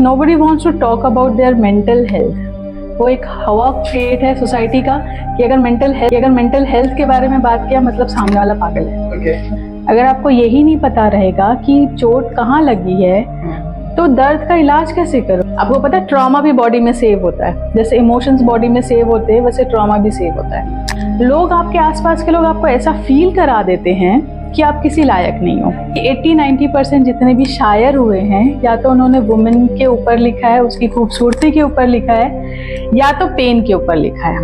Nobody wants to talk about their mental health. वो एक हवा क्रिएट है सोसाइटी का कि अगर मेंटल हेल्थ के बारे में बात किया मतलब सामने वाला पागल है। Okay. अगर आपको यही नहीं पता रहेगा कि चोट कहाँ लगी है तो दर्द का इलाज कैसे करो। आपको पता है ट्रॉमा भी बॉडी में सेव होता है, जैसे इमोशंस बॉडी में सेव होते हैं वैसे ट्रॉमा भी सेव होता है। लोग आपके आसपास के लोग आपको ऐसा फील करा देते हैं कि आप किसी लायक नहीं हो। 80-90% जितने भी शायर हुए हैं या तो उन्होंने वुमेन के ऊपर लिखा है, उसकी खूबसूरती के ऊपर लिखा है या तो पेन के ऊपर लिखा है।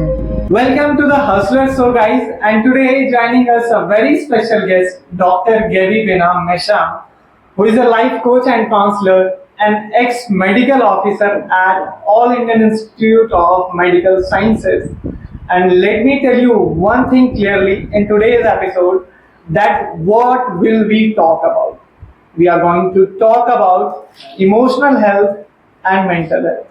Welcome to the Hustler Show, guys, and today joining us a very special guest, Dr. Gary Benam Mesham, who is a life coach and counselor and ex-medical officer at All Indian Institute of Medical Sciences. And let me tell you one thing clearly in today's episode, that what will we talk about? We are going to talk about emotional health and mental health.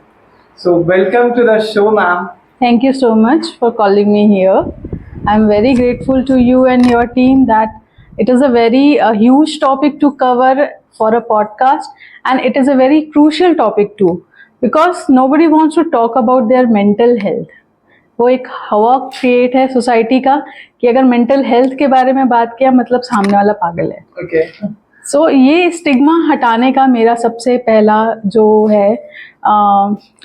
So welcome to the show, ma'am. Thank you so much for calling me here. I'm very grateful to you and your team that it is a very huge topic to cover for a podcast, and it is a very crucial topic too because nobody wants to talk about their mental health. वो एक हवा create है society का कि अगर mental health के बारे में बात किया मतलब सामने वाला पागल है। Okay. सो ये स्टिग्मा हटाने का मेरा सबसे पहला जो है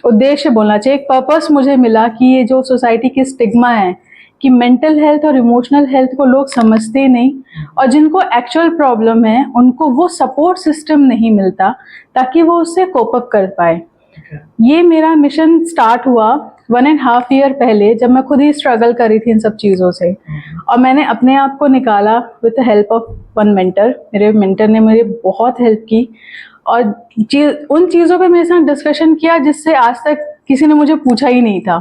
उद्देश्य बोलना चाहिए, एक पर्पस मुझे मिला कि ये जो सोसाइटी की स्टिग्मा है कि मेंटल हेल्थ और इमोशनल हेल्थ को लोग समझते नहीं और जिनको एक्चुअल प्रॉब्लम है उनको वो सपोर्ट सिस्टम नहीं मिलता ताकि वो उससे कोप अप कर पाए। ये मेरा मिशन स्टार्ट हुआ 1.5 ईयर पहले जब मैं खुद ही स्ट्रगल कर रही थी इन सब चीज़ों से, और मैंने अपने आप को निकाला with the help of one mentor. मेरे मेंटर ने मेरी बहुत हेल्प की और उन चीज़ों पे मेरे साथ डिस्कशन किया जिससे आज तक किसी ने मुझे पूछा ही नहीं था,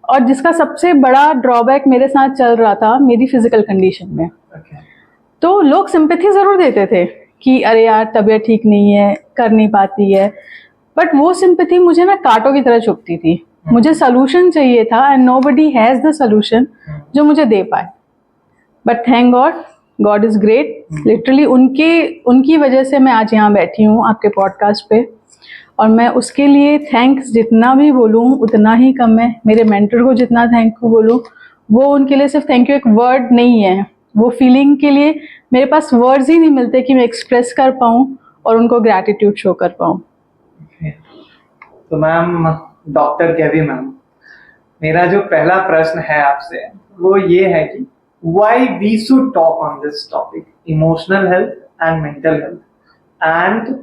और जिसका सबसे बड़ा ड्रॉबैक मेरे साथ चल रहा था मेरी फिजिकल कंडीशन में। तो लोग सिंपैथी ज़रूर देते थे कि अरे यार तबीयत ठीक नहीं है, कर नहीं पाती है, बट वो सिंपैथी मुझे ना कांटों की तरह चुभती थी। मुझे सोल्यूशन चाहिए था and nobody has the solution जो मुझे दे पाए। But thank God, God is great. Literally उनकी वजह से मैं आज यहाँ बैठी हूँ आपके पॉडकास्ट पे, और मैं उसके लिए थैंक्स जितना भी बोलूँ उतना ही कम है। मेरे मेंटर को जितना थैंक यू बोलूँ वो उनके लिए सिर्फ थैंक यू एक वर्ड नहीं है, वो फीलिंग के लिए मेरे पास वर्ड्स ही नहीं मिलते कि मैं एक्सप्रेस कर पाऊँ और उनको ग्रैटिट्यूड शो कर पाऊँ। तो मैम, डॉक्टर गैरी मैम, मेरा जो पहला प्रश्न है आपसे वो ये है कि why we should talk on this topic, emotional health and mental health. And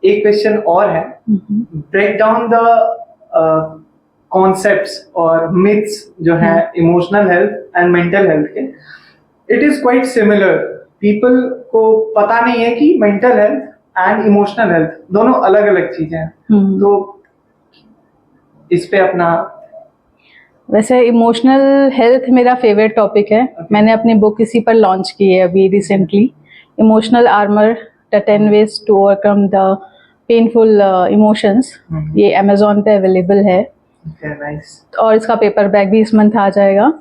एक क्वेश्चन और है, ब्रेक डाउन द कॉन्सेप्ट्स और मिथ्स जो है emotional health and mental health के। It is quite similar, people को पता नहीं है कि mental health and emotional health दोनों अलग अलग चीजें हैं। तो इस पे अपना, वैसे इमोशनल हेल्थ मेरा फेवरेट टॉपिक है। मैंने अपनी बुक इसी पर लॉन्च की है अभी recently, emotional armour the 10 ways to overcome the painful emotions. ये अमेजोन पे अवेलेबल है। और इसका पेपर बैग भी इस मंथ आ जाएगा।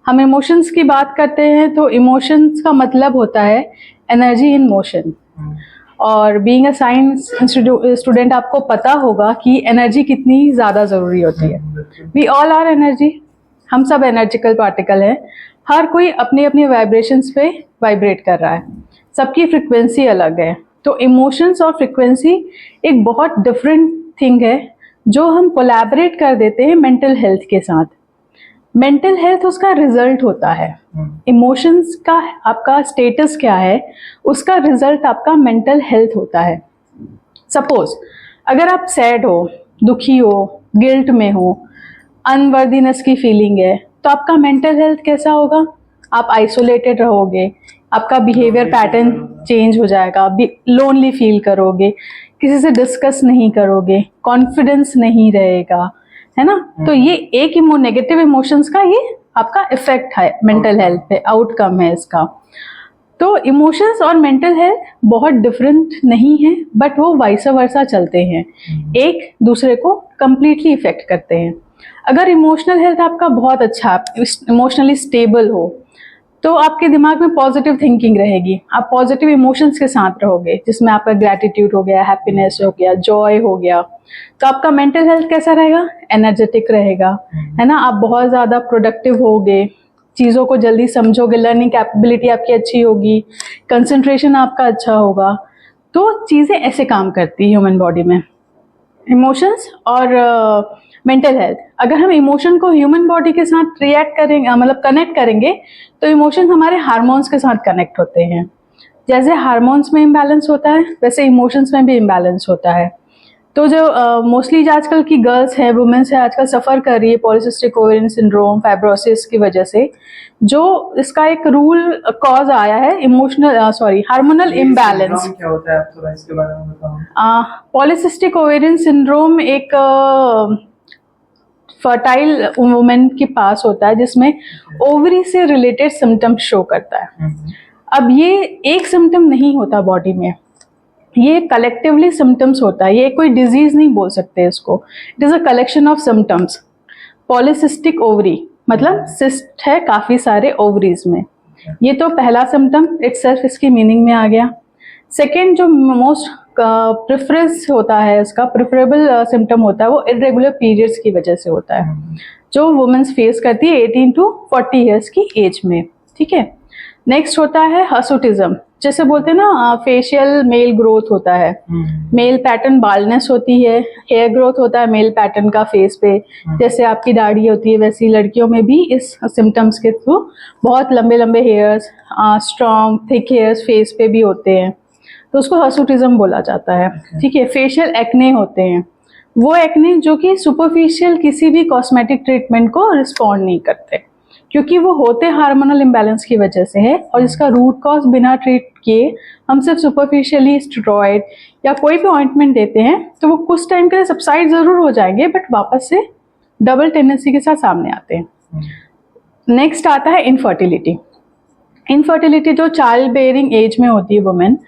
हम इमोशंस की बात करते हैं तो इमोशंस का मतलब होता है एनर्जी इन मोशन, और बीइंग अ साइंस स्टूडेंट आपको पता होगा कि एनर्जी कितनी ज़्यादा ज़रूरी होती है। वी ऑल आर एनर्जी, हम सब एनर्जिकल पार्टिकल हैं। हर कोई अपनी अपनी वाइब्रेशंस पे वाइब्रेट कर रहा है, सबकी फ्रिक्वेंसी अलग है। तो इमोशंस और फ्रिक्वेंसी एक बहुत डिफरेंट थिंग है जो हम कोलैबोरेट कर देते हैं मेंटल हेल्थ के साथ। मेंटल हेल्थ उसका रिजल्ट होता है, इमोशंस का आपका स्टेटस क्या है उसका रिजल्ट आपका मेंटल हेल्थ होता है। सपोज अगर आप सैड हो, दुखी हो, गिल्ट में हो, अनवर्दीनेस की फीलिंग है, तो आपका मेंटल हेल्थ कैसा होगा? आप आइसोलेटेड रहोगे, आपका बिहेवियर पैटर्न चेंज हो जाएगा, लोनली फील करोगे, किसी से डिस्कस नहीं करोगे, कॉन्फिडेंस नहीं रहेगा, है ना। तो ये एक नेगेटिव इमोशंस का ये आपका इफेक्ट है मेंटल हेल्थ पे, आउटकम है इसका। तो इमोशंस और मेंटल हेल्थ बहुत डिफरेंट नहीं है, बट वो वाइस वर्सा चलते हैं, एक दूसरे को कंप्लीटली इफेक्ट करते हैं। अगर इमोशनल हेल्थ आपका बहुत अच्छा, इमोशनली स्टेबल हो, तो आपके दिमाग में पॉजिटिव थिंकिंग रहेगी, आप पॉजिटिव इमोशंस के साथ रहोगे, जिसमें आपका ग्रैटिट्यूड हो गया, हैप्पीनेस हो गया, जॉय हो गया। तो आपका मेंटल हेल्थ कैसा रहेगा? एनर्जेटिक रहेगा, है ना। आप बहुत ज़्यादा प्रोडक्टिव होगे, चीज़ों को जल्दी समझोगे, लर्निंग कैपेबिलिटी आपकी अच्छी होगी, कंसंट्रेशन आपका अच्छा होगा। तो चीज़ें ऐसे काम करती है ह्यूमन बॉडी में, इमोशंस और मेंटल हेल्थ। अगर हम इमोशन को ह्यूमन बॉडी के साथ रिएक्ट करेंगे, मतलब कनेक्ट करेंगे, तो इमोशंस हमारे हार्मोन्स के साथ कनेक्ट होते हैं। जैसे हार्मोन्स में इम्बैलेंस होता है, वैसे इमोशंस में भी इम्बैलेंस होता है। तो जो मोस्टली जो आजकल की गर्ल्स हैं, वुमेन्स हैं, आजकल सफ़र कर रही है पॉलीसिस्टिक ओवेरियन सिंड्रोम, फाइब्रोसिस की वजह से, जो इसका एक रूल कॉज आया है हार्मोनल इम्बैलेंस। क्या होता है, आप थोड़ा इसके बारे में बताओ। पॉलीसिस्टिक ओवेरियन सिंड्रोम एक फर्टाइल वुमेन के पास होता है, जिसमें ओवरी से रिलेटेड सिम्टम्स शो करता है। अब ये एक सिम्टम नहीं होता बॉडी में, ये कलेक्टिवली सिम्टम्स होता है। ये कोई डिजीज नहीं बोल सकते इसको, it is a collection of symptoms. Polycystic ovary मतलब सिस्ट है काफ़ी सारे ओवरीज में। ये तो पहला सिम्टम इटसेल्फ इसकी मीनिंग में आ गया। सेकेंड, जो मोस्ट प्रेफरेंस होता है, इसका प्रेफरेबल सिम्टम होता है, वो इरेगुलर पीरियड्स की वजह से होता है, जो वुमेन्स फेस करती है 18 to 40 ईयर्स की एज में। ठीक है। नेक्स्ट होता है हर्सुटिज्म, जैसे बोलते हैं ना फेशियल मेल ग्रोथ होता है, मेल पैटर्न बाल्डनेस होती है, हेयर ग्रोथ होता है मेल पैटर्न का फेस पे, जैसे आपकी दाढ़ी होती है वैसी लड़कियों में भी इस सिम्टम्स के थ्रू बहुत लंबे लंबे hairs, strong thick hairs face पे भी होते हैं, तो उसको हर्सुटिज्म बोला जाता है। ठीक है। फेशियल एक्ने होते हैं, वो एक्ने जो कि सुपरफिशियल किसी भी कॉस्मेटिक ट्रीटमेंट को रिस्पॉन्ड नहीं करते, क्योंकि वो होते हार्मोनल इम्बैलेंस की वजह से है, और इसका रूट कॉज बिना ट्रीट किए हम सिर्फ सुपरफिशियली स्टेरॉइड या कोई भी ऑइंटमेंट देते हैं, तो वो कुछ टाइम के लिए सबसाइड ज़रूर हो जाएंगे, बट वापस से डबल टेंडेंसी के साथ सामने आते हैं। नेक्स्ट आता है इनफर्टिलिटी। इनफर्टिलिटी जो चाइल्ड बेयरिंग एज में होती है वुमेन,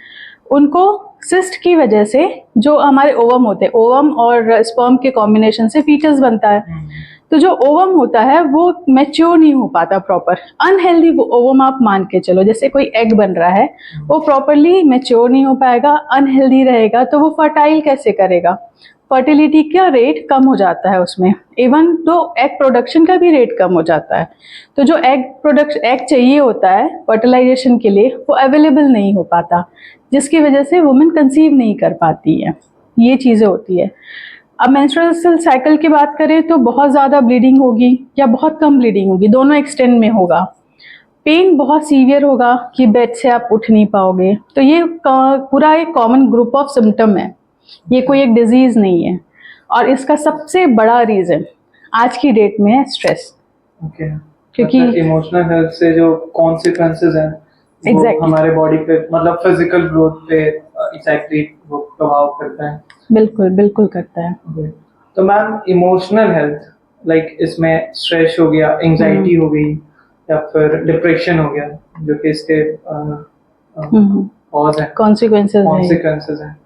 उनको सिस्ट की वजह से, जो हमारे ओवम होते हैं, ओवम और स्पर्म के कॉम्बिनेशन से फीटस बनता है, तो जो ओवम होता है वो मैच्योर नहीं हो पाता प्रॉपर, अनहेल्दी ओवम आप मान के चलो, जैसे कोई एग बन रहा है, वो प्रॉपरली मैच्योर नहीं हो पाएगा, अनहेल्दी रहेगा, तो वो फर्टाइल कैसे करेगा? फर्टिलिटी का रेट कम हो जाता है उसमें, इवन तो एग प्रोडक्शन का भी रेट कम हो जाता है। तो जो एग चाहिए होता है फर्टिलाइजेशन के लिए, वो अवेलेबल नहीं हो पाता, जिसकी वजह से वुमेन कंसीव नहीं कर पाती है। ये चीज़ें होती है। अब मेंस्ट्रुअल साइकिल की बात करें तो बहुत ज़्यादा ब्लीडिंग होगी या बहुत कम ब्लीडिंग होगी, दोनों एक्सटेंड में होगा। पेन बहुत सीवियर होगा कि बेड से आप उठ नहीं पाओगे। तो ये पूरा एक कॉमन ग्रुप ऑफ सिम्टम है, ये कोई एक डिजीज़ नहीं है। और इसका सबसे बड़ा रीज़न आज की डेट में है स्ट्रेस। ओके। क्योंकि इमोशनल हेल्थ से जो कॉन्सिक्वेंसेस हैं वो Exactly. हमारे बॉडी पे, मतलब फिजिकल ग्रोथ पे एग्जैक्टली वो प्रभाव करता है। बिल्कुल बिल्कुल करता है। Okay. तो मैम इमोशनल हेल्थ लाइक इसमें स्ट्रेस हो गया, एंजाइटी हो गई, या फिर डिप्रेशन हो गया, जो कि इसके कॉज है, कॉन्सिक्वेंसेस हैं।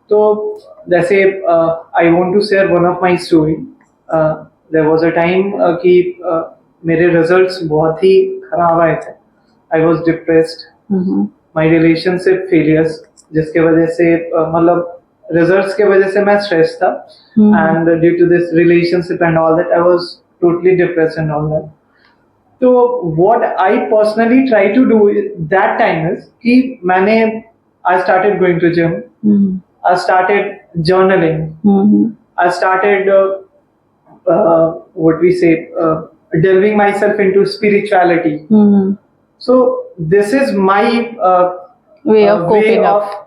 तो जैसे I want to share one of my story. There was a time कि मेरे रिजल्ट्स बहुत ही खराब आए थे। I was depressed, my relationship failures, जिसके वजह से मतलब रिजल्ट्स के वजह से मैं स्ट्रेस था, and due to this relationship and all that I was totally depressed and all that. तो what I personally try to do that time is कि मैंने I started going to gym, I started journaling. I started what we say delving myself into spirituality. So this is my way of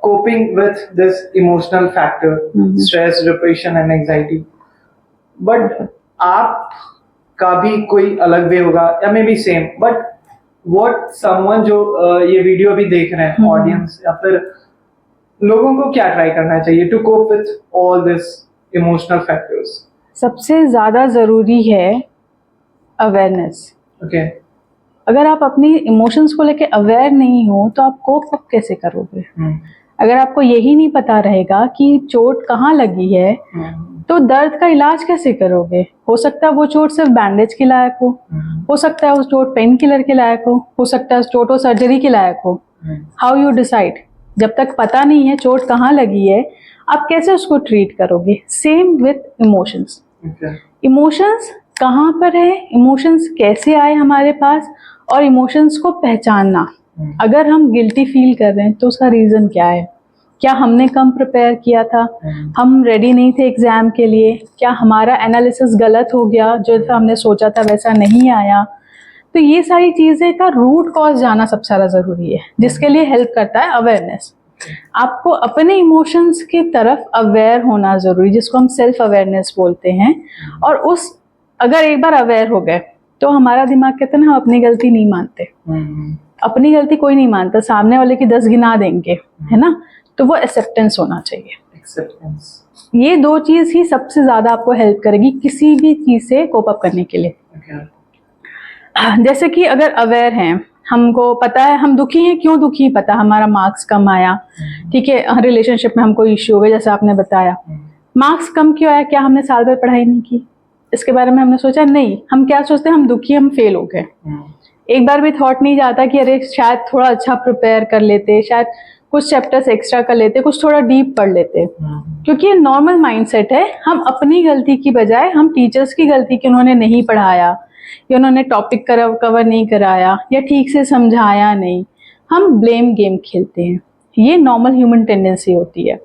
coping with this emotional factor, stress, depression and anxiety. But आप का भी कोई अलग वे होगा या may be same, but what someone जो ये video अभी देख रहे हैं ऑडियंस या फिर लोगों को क्या ट्राई करना चाहिए to cope with all this emotional factors? सबसे ज़्यादा ज़रूरी है अवेयरनेस। ओके। अगर आप अपनी इमोशंस को लेके अवेयर नहीं हो तो आप कोप अप कैसे करोगे? अगर आपको यही नहीं पता रहेगा कि चोट कहाँ लगी है, तो दर्द का इलाज कैसे करोगे? हो सकता है वो चोट सिर्फ बैंडेज के लायक हो सकता है उस चोट पेन किलर के लायक हो सकता है उस चोट सर्जरी के लायक हो। How you decide? जब तक पता नहीं है चोट कहाँ लगी है, आप कैसे उसको ट्रीट करोगे? Same with emotions. इमोशंस कहाँ पर है, इमोशंस कैसे आए हमारे पास, और इमोशंस को पहचानना। अगर हम गिल्टी फील कर रहे हैं तो उसका रीज़न क्या है? क्या हमने कम प्रिपेयर किया था, हम रेडी नहीं थे एग्ज़ाम के लिए, क्या हमारा एनालिसिस गलत हो गया, जो हमने सोचा था वैसा नहीं आया? तो ये सारी चीज़ें का रूट कॉज जाना सबसे ज़्यादा ज़रूरी है, जिसके लिए हेल्प करता है अवेयरनेस। आपको अपने इमोशंस की तरफ अवेयर होना ज़रूरी, जिसको हम सेल्फ अवेयरनेस बोलते हैं। और उस अगर एक बार अवेयर हो गए तो हमारा दिमाग कहते हैं ना, हम अपनी गलती नहीं मानते। अपनी गलती कोई नहीं मानता, सामने वाले की 10 गिना देंगे, है ना? तो वो एक्सेप्टेंस होना चाहिए। एक्सेप्टेंस, ये दो चीज़ ही सबसे ज़्यादा आपको हेल्प करेगी किसी भी चीज़ से कोप अप करने के लिए। जैसे कि अगर अवेयर हैं, हमको पता है हम दुखी हैं, क्यों दुखी पता, हमारा मार्क्स कम आया, ठीक है, रिलेशनशिप में हमको इश्यू हो गया जैसे आपने बताया। मार्क्स कम क्यों आया? क्या हमने साल भर पढ़ाई नहीं की? इसके बारे में हमने सोचा नहीं। हम क्या सोचते हैं, हम दुखी, हम फेल हो गए। एक बार भी थॉट नहीं जाता कि अरे शायद थोड़ा अच्छा प्रिपेयर कर लेते, शायद कुछ चैप्टर्स एक्स्ट्रा कर लेते, कुछ थोड़ा डीप पढ़ लेते। क्योंकि ये नॉर्मल माइंडसेट है। हम अपनी गलती की बजाय हम टीचर्स की गलती कि उन्होंने नहीं पढ़ाया या उन्होंने टॉपिक कवर नहीं कराया या ठीक से समझाया नहीं, हम ब्लेम गेम खेलते हैं। ये नॉर्मल ह्यूमन टेंडेंसी होती है।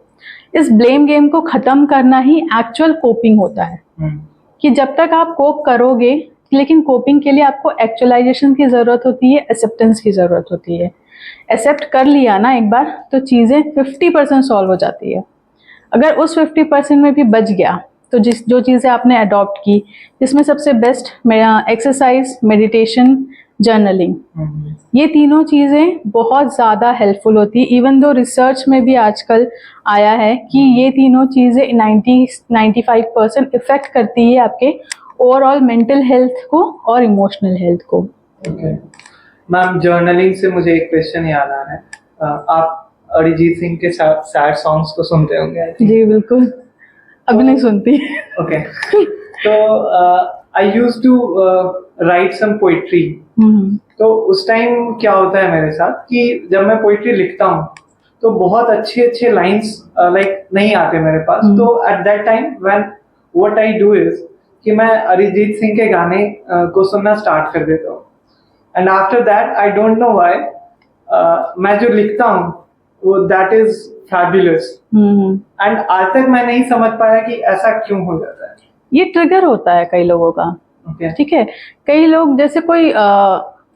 इस ब्लेम गेम को ख़त्म करना ही एक्चुअल कोपिंग होता है। कि जब तक आप कोप करोगे, लेकिन कोपिंग के लिए आपको एक्चुअलाइजेशन की ज़रूरत होती है, एक्सेप्टेंस की ज़रूरत होती है। एक्सेप्ट कर लिया ना एक बार तो चीज़ें 50% सॉल्व हो जाती है। अगर उस 50% में भी बच गया तो जो चीज़ें आपने अडॉप्ट की, जिसमें सबसे बेस्ट एक्सरसाइज, मेडिटेशन, जर्नलिंग, ये तीनों चीज़ें बहुत ज़्यादा हेल्पफुल होती है। इवन दो रिसर्च में भी आजकल आया है कि ये तीनों चीज़ें 90-95% इफेक्ट करती है आपके ओवरऑल मेंटल हेल्थ को और इमोशनल हेल्थ को। मैम, जर्नलिंग से मुझे एक क्वेश्चन याद आ रहा है। आप अरिजीत सिंह के सैड सॉन्ग्स को सुनते होंगे? जी बिल्कुल, अभी नहीं सुनती। ओके, तो I used to write some poetry. तो उस टाइम क्या होता है मेरे साथ कि जब मैं पोइट्री लिखता हूँ तो बहुत अच्छे अच्छे लाइंस लाइक नहीं आते मेरे पास। तो at that time when what I do is कि मैं अरिजीत सिंह के गाने को सुनना स्टार्ट कर देता हूँ। And after that I don't know why मैं जो लिखता हूँ वो दैट इज फैबुलस। एंड आज तक मैं नहीं समझ पाया कि ऐसा क्यों हो जाता है। ये ट्रिगर होता है कई लोगों का। ठीक है, कई लोग जैसे कोई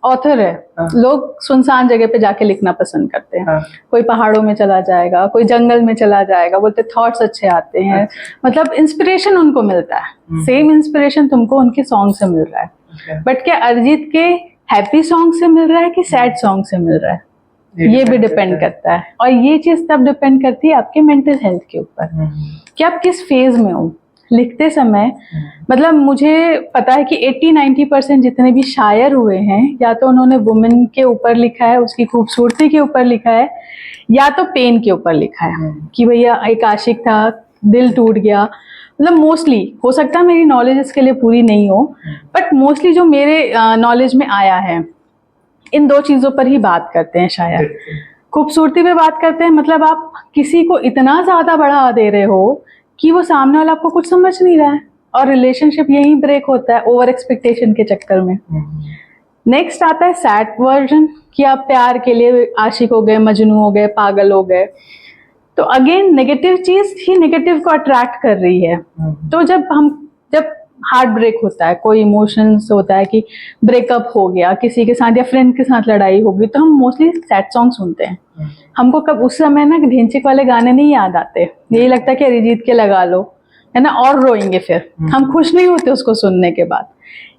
ऑथर है, लोग सुनसान जगह पे जाके लिखना पसंद करते हैं। कोई पहाड़ों में चला जाएगा, कोई जंगल में चला जाएगा, बोलते थॉट्स अच्छे आते हैं। मतलब इंस्पिरेशन उनको मिलता है। सेम इंस्पिरेशन तुमको उनके सॉन्ग से मिल रहा है। बट क्या अरिजीत के हैप्पी सॉन्ग से मिल रहा है कि सैड सॉन्ग से मिल रहा है? ये भी डिपेंड करता है। और ये चीज तब डिपेंड करती है आपके मेंटल हेल्थ के ऊपर कि आप किस फेज में हो लिखते समय। मतलब मुझे पता है कि 80-90% जितने भी शायर हुए हैं, या तो उन्होंने वुमेन के ऊपर लिखा है, उसकी खूबसूरती के ऊपर लिखा है, या तो पेन के ऊपर लिखा है कि भैया एक आशिक था, दिल टूट गया। मतलब मोस्टली, हो सकता है मेरी नॉलेज इसके लिए पूरी नहीं हो, बट मोस्टली जो मेरे नॉलेज में आया है, इन दो चीज़ों पर ही बात करते हैं शायर। खूबसूरती पे बात करते हैं, मतलब आप किसी को इतना ज़्यादा बढ़ा दे रहे हो कि वो सामने वाला आपको कुछ समझ नहीं रहा है, और रिलेशनशिप यही ब्रेक होता है ओवर एक्सपेक्टेशन के चक्कर में। नेक्स्ट आता है सैड वर्जन कि आप प्यार के लिए आशिक हो गए, मजनू हो गए, पागल हो गए। तो अगेन नेगेटिव चीज ही नेगेटिव को अट्रैक्ट कर रही है। तो जब हार्ट ब्रेक होता है, कोई इमोशंस होता है कि ब्रेकअप हो गया किसी के साथ या फ्रेंड के साथ लड़ाई होगी, तो हम मोस्टली सैड सॉन्ग सुनते हैं। हमको कब उस समय ना ढेंचिक वाले गाने नहीं याद आते, यही लगता है कि अरिजीत के लगा लो, है ना, और रोएंगे फिर। हम खुश नहीं होते उसको सुनने के बाद।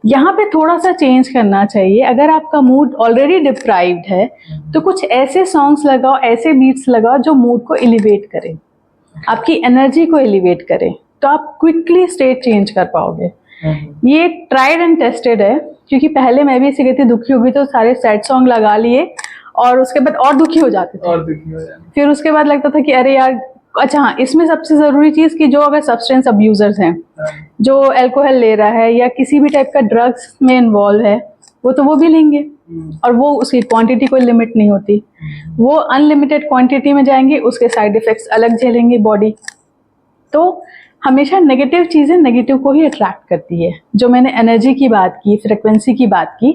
यहाँ पे थोड़ा सा चेंज करना चाहिए। अगर आपका मूड ऑलरेडी डिप्राइव्ड है तो कुछ ऐसे सॉन्ग्स लगाओ, ऐसे बीट्स लगाओ जो मूड को एलिवेट करें, आपकी एनर्जी को एलिवेट करें, तो आप क्विकली स्टेट चेंज कर पाओगे। ये ट्राइड एंड टेस्टेड है, क्योंकि पहले मैं भी इसी कहती दुखी होगी तो सारे सैड सॉन्ग लगा लिए और उसके बाद और दुखी हो जाते थे। फिर उसके बाद लगता था कि अरे यार अच्छा हाँ, इसमें सबसे ज़रूरी चीज़ कि जो अगर सब्सटेंस अब्यूज़र्स हैं, जो अल्कोहल ले रहा है या किसी भी टाइप का ड्रग्स में इन्वॉल्व है, वो भी लेंगे और वो उसकी क्वांटिटी कोई लिमिट नहीं होती, वो अनलिमिटेड क्वांटिटी में जाएंगे, उसके साइड इफ़ेक्ट्स अलग झेलेंगे बॉडी। तो हमेशा नेगेटिव चीज़ें नेगेटिव को ही अट्रैक्ट करती है। जो मैंने एनर्जी की बात की, फ्रिक्वेंसी की बात की,